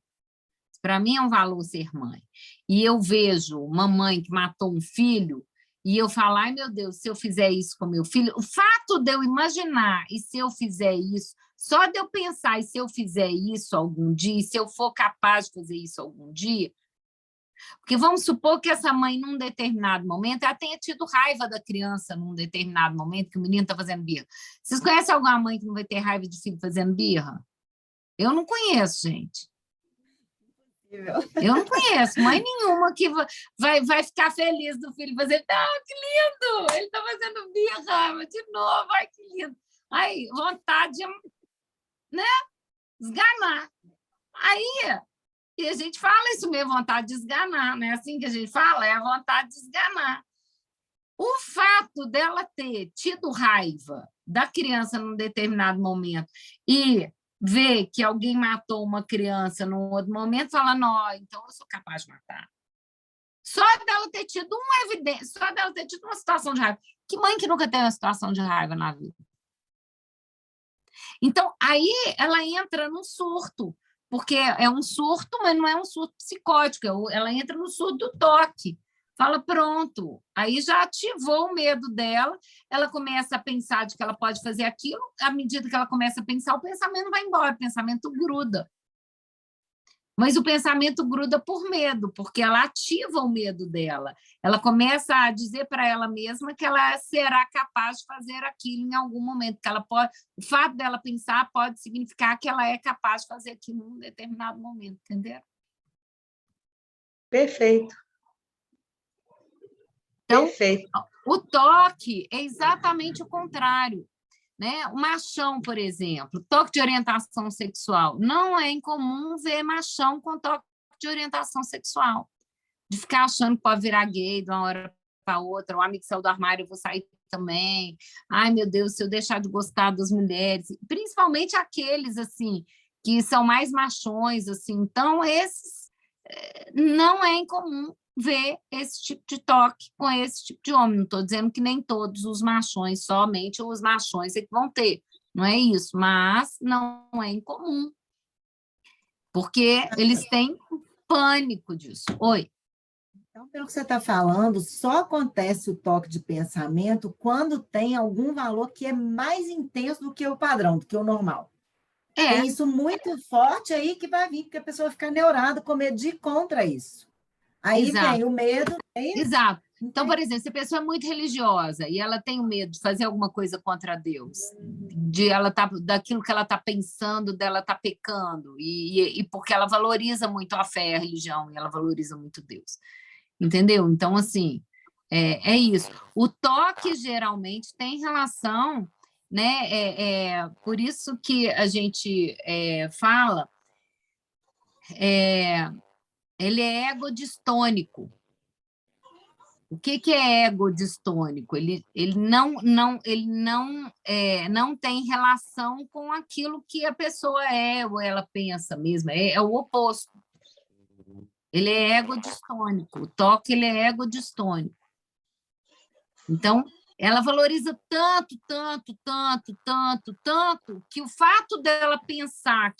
Speaker 1: Se para mim é um valor ser mãe, e eu vejo uma mãe que matou um filho, e eu falo, ai meu Deus, se eu fizer isso com meu filho, o fato de eu imaginar, e se eu fizer isso, só de eu pensar, e se eu fizer isso algum dia, e se eu for capaz de fazer isso algum dia, porque vamos supor que essa mãe, num determinado momento, ela tenha tido raiva da criança num determinado momento, que o menino está fazendo birra. Vocês conhecem alguma mãe que não vai ter raiva de filho fazendo birra? Eu não conheço, gente. Eu não conheço mãe nenhuma que vai ficar feliz do filho fazer. Ah, que lindo! Ele está fazendo birra de novo, ai, que lindo. Ai, vontade de, né, esganar. Aí, e a gente fala isso mesmo, vontade de esganar, não é assim que a gente fala? É a vontade de esganar. O fato dela ter tido raiva da criança num determinado momento e ver que alguém matou uma criança num outro momento, fala, não, então eu sou capaz de matar. Só dela ter tido uma evidência, só dela ter tido uma situação de raiva. Que mãe que nunca teve uma situação de raiva na vida? Então, aí ela entra num surto, porque é um surto, mas não é um surto psicótico, ela entra no surto do toque. Fala, pronto, aí já ativou o medo dela, ela começa a pensar de que ela pode fazer aquilo, à medida que ela começa a pensar, o pensamento vai embora, o pensamento gruda. Mas o pensamento gruda por medo, porque ela ativa o medo dela. Ela começa a dizer para ela mesma que ela será capaz de fazer aquilo em algum momento, que ela pode, o fato dela pensar pode significar que ela é capaz de fazer aquilo em um determinado momento, entendeu?
Speaker 7: Perfeito.
Speaker 1: Então,
Speaker 7: Perfeito.
Speaker 1: o toque é exatamente o contrário. Né? O machão, por exemplo, toque de orientação sexual. Não é incomum ver machão com toque de orientação sexual. De ficar achando que pode virar gay de uma hora para outra, o amigo saiu do armário, eu vou sair também. Ai, meu Deus, se eu deixar de gostar das mulheres, principalmente aqueles assim que são mais machões, assim. Então, esses não é incomum ver esse tipo de toque com esse tipo de homem. Não estou dizendo que nem todos os machões, somente os machões é que vão ter, não é isso, mas não é incomum, porque eles têm pânico disso. Oi.
Speaker 3: Então, pelo que você está falando, só acontece o toque de pensamento quando tem algum valor que é mais intenso do que o padrão, do que o normal. Tem isso muito forte aí que vai vir, porque a pessoa fica neurada com medo de ir contra isso. Aí
Speaker 1: Exato.
Speaker 3: vem o medo. É isso?
Speaker 1: Exato. Então, por exemplo, se a pessoa é muito religiosa e ela tem o medo de fazer alguma coisa contra Deus, de ela tá, daquilo que ela está pensando, dela está pecando, e porque ela valoriza muito a fé, a religião, e ela valoriza muito Deus. Entendeu? Então, assim, é isso. O toque, geralmente, tem relação, né? Por isso que a gente fala, ele é egodistônico. O que é egodistônico? Ele não tem relação com aquilo que a pessoa é ou ela pensa mesmo, é o oposto. Ele é egodistônico, o toque ele é egodistônico. Então, ela valoriza tanto, tanto, tanto, tanto, tanto, que o fato dela pensar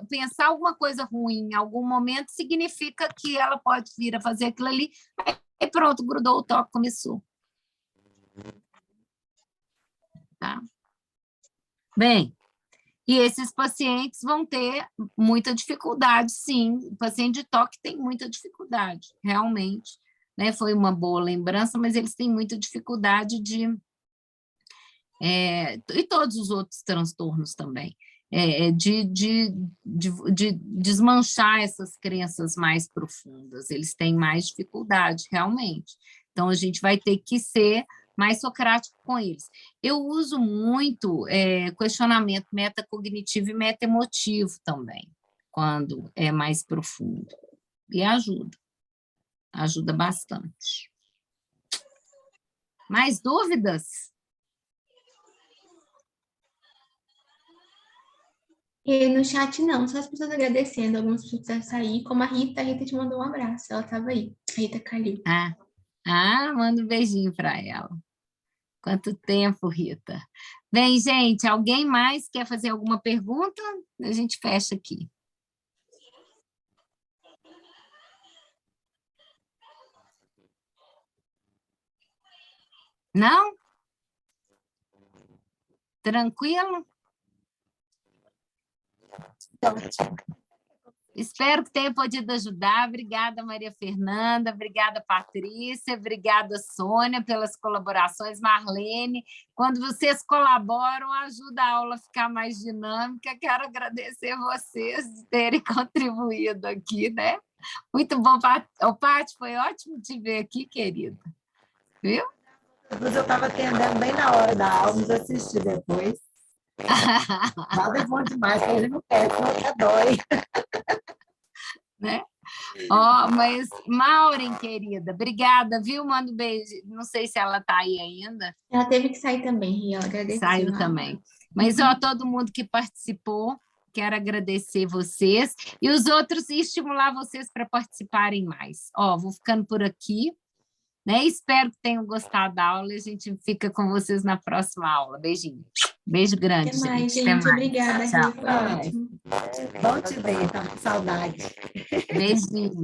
Speaker 1: pensar alguma coisa ruim em algum momento significa que ela pode vir a fazer aquilo ali, aí pronto, grudou o toque, começou. Tá? Bem, e esses pacientes vão ter muita dificuldade, sim. O paciente de toque tem muita dificuldade, realmente. Né? Foi uma boa lembrança, mas eles têm muita dificuldade e todos os outros transtornos também, de desmanchar essas crenças mais profundas. Eles têm mais dificuldade, realmente. Então, a gente vai ter que ser mais socrático com eles. Eu uso muito questionamento metacognitivo e metaemotivo também, quando é mais profundo. E ajuda bastante. Mais dúvidas?
Speaker 5: E no chat não, só as pessoas agradecendo, algumas pessoas precisaram sair, como a Rita te mandou um abraço, ela estava aí, a Rita Calil.
Speaker 1: Manda um beijinho para ela. Quanto tempo, Rita. Bem, gente, alguém mais quer fazer alguma pergunta? A gente fecha aqui. Não? Tranquilo? Espero que tenha podido ajudar. Obrigada, Maria Fernanda. Obrigada, Patrícia. Obrigada, Sônia, pelas colaborações. Marlene, quando vocês colaboram, ajuda a aula a ficar mais dinâmica. Quero agradecer vocês de terem contribuído aqui, né? Muito bom, Paty, foi ótimo te ver aqui, querida. Viu?
Speaker 3: Eu estava atendendo bem na hora da aula, mas assisti depois. Nada é bom demais, porque ele não perde, não dói.
Speaker 1: Né? Mas, Maureen, querida, obrigada, viu? Manda um beijo. Não sei se ela está aí ainda.
Speaker 5: Ela teve que sair também, e ela agradeceu.
Speaker 1: Saiu também. Mas, todo mundo que participou, quero agradecer vocês e os outros e estimular vocês para participarem mais. Vou ficando por aqui, né? Espero que tenham gostado da aula e a gente fica com vocês na próxima aula. Beijinho. Beijo grande,
Speaker 5: Até mais,
Speaker 1: gente. Até mais.
Speaker 5: Obrigada,
Speaker 1: Tchau.
Speaker 5: Rita, foi ótimo.
Speaker 3: Bom te ver, tá com saudade.
Speaker 1: Beijinho.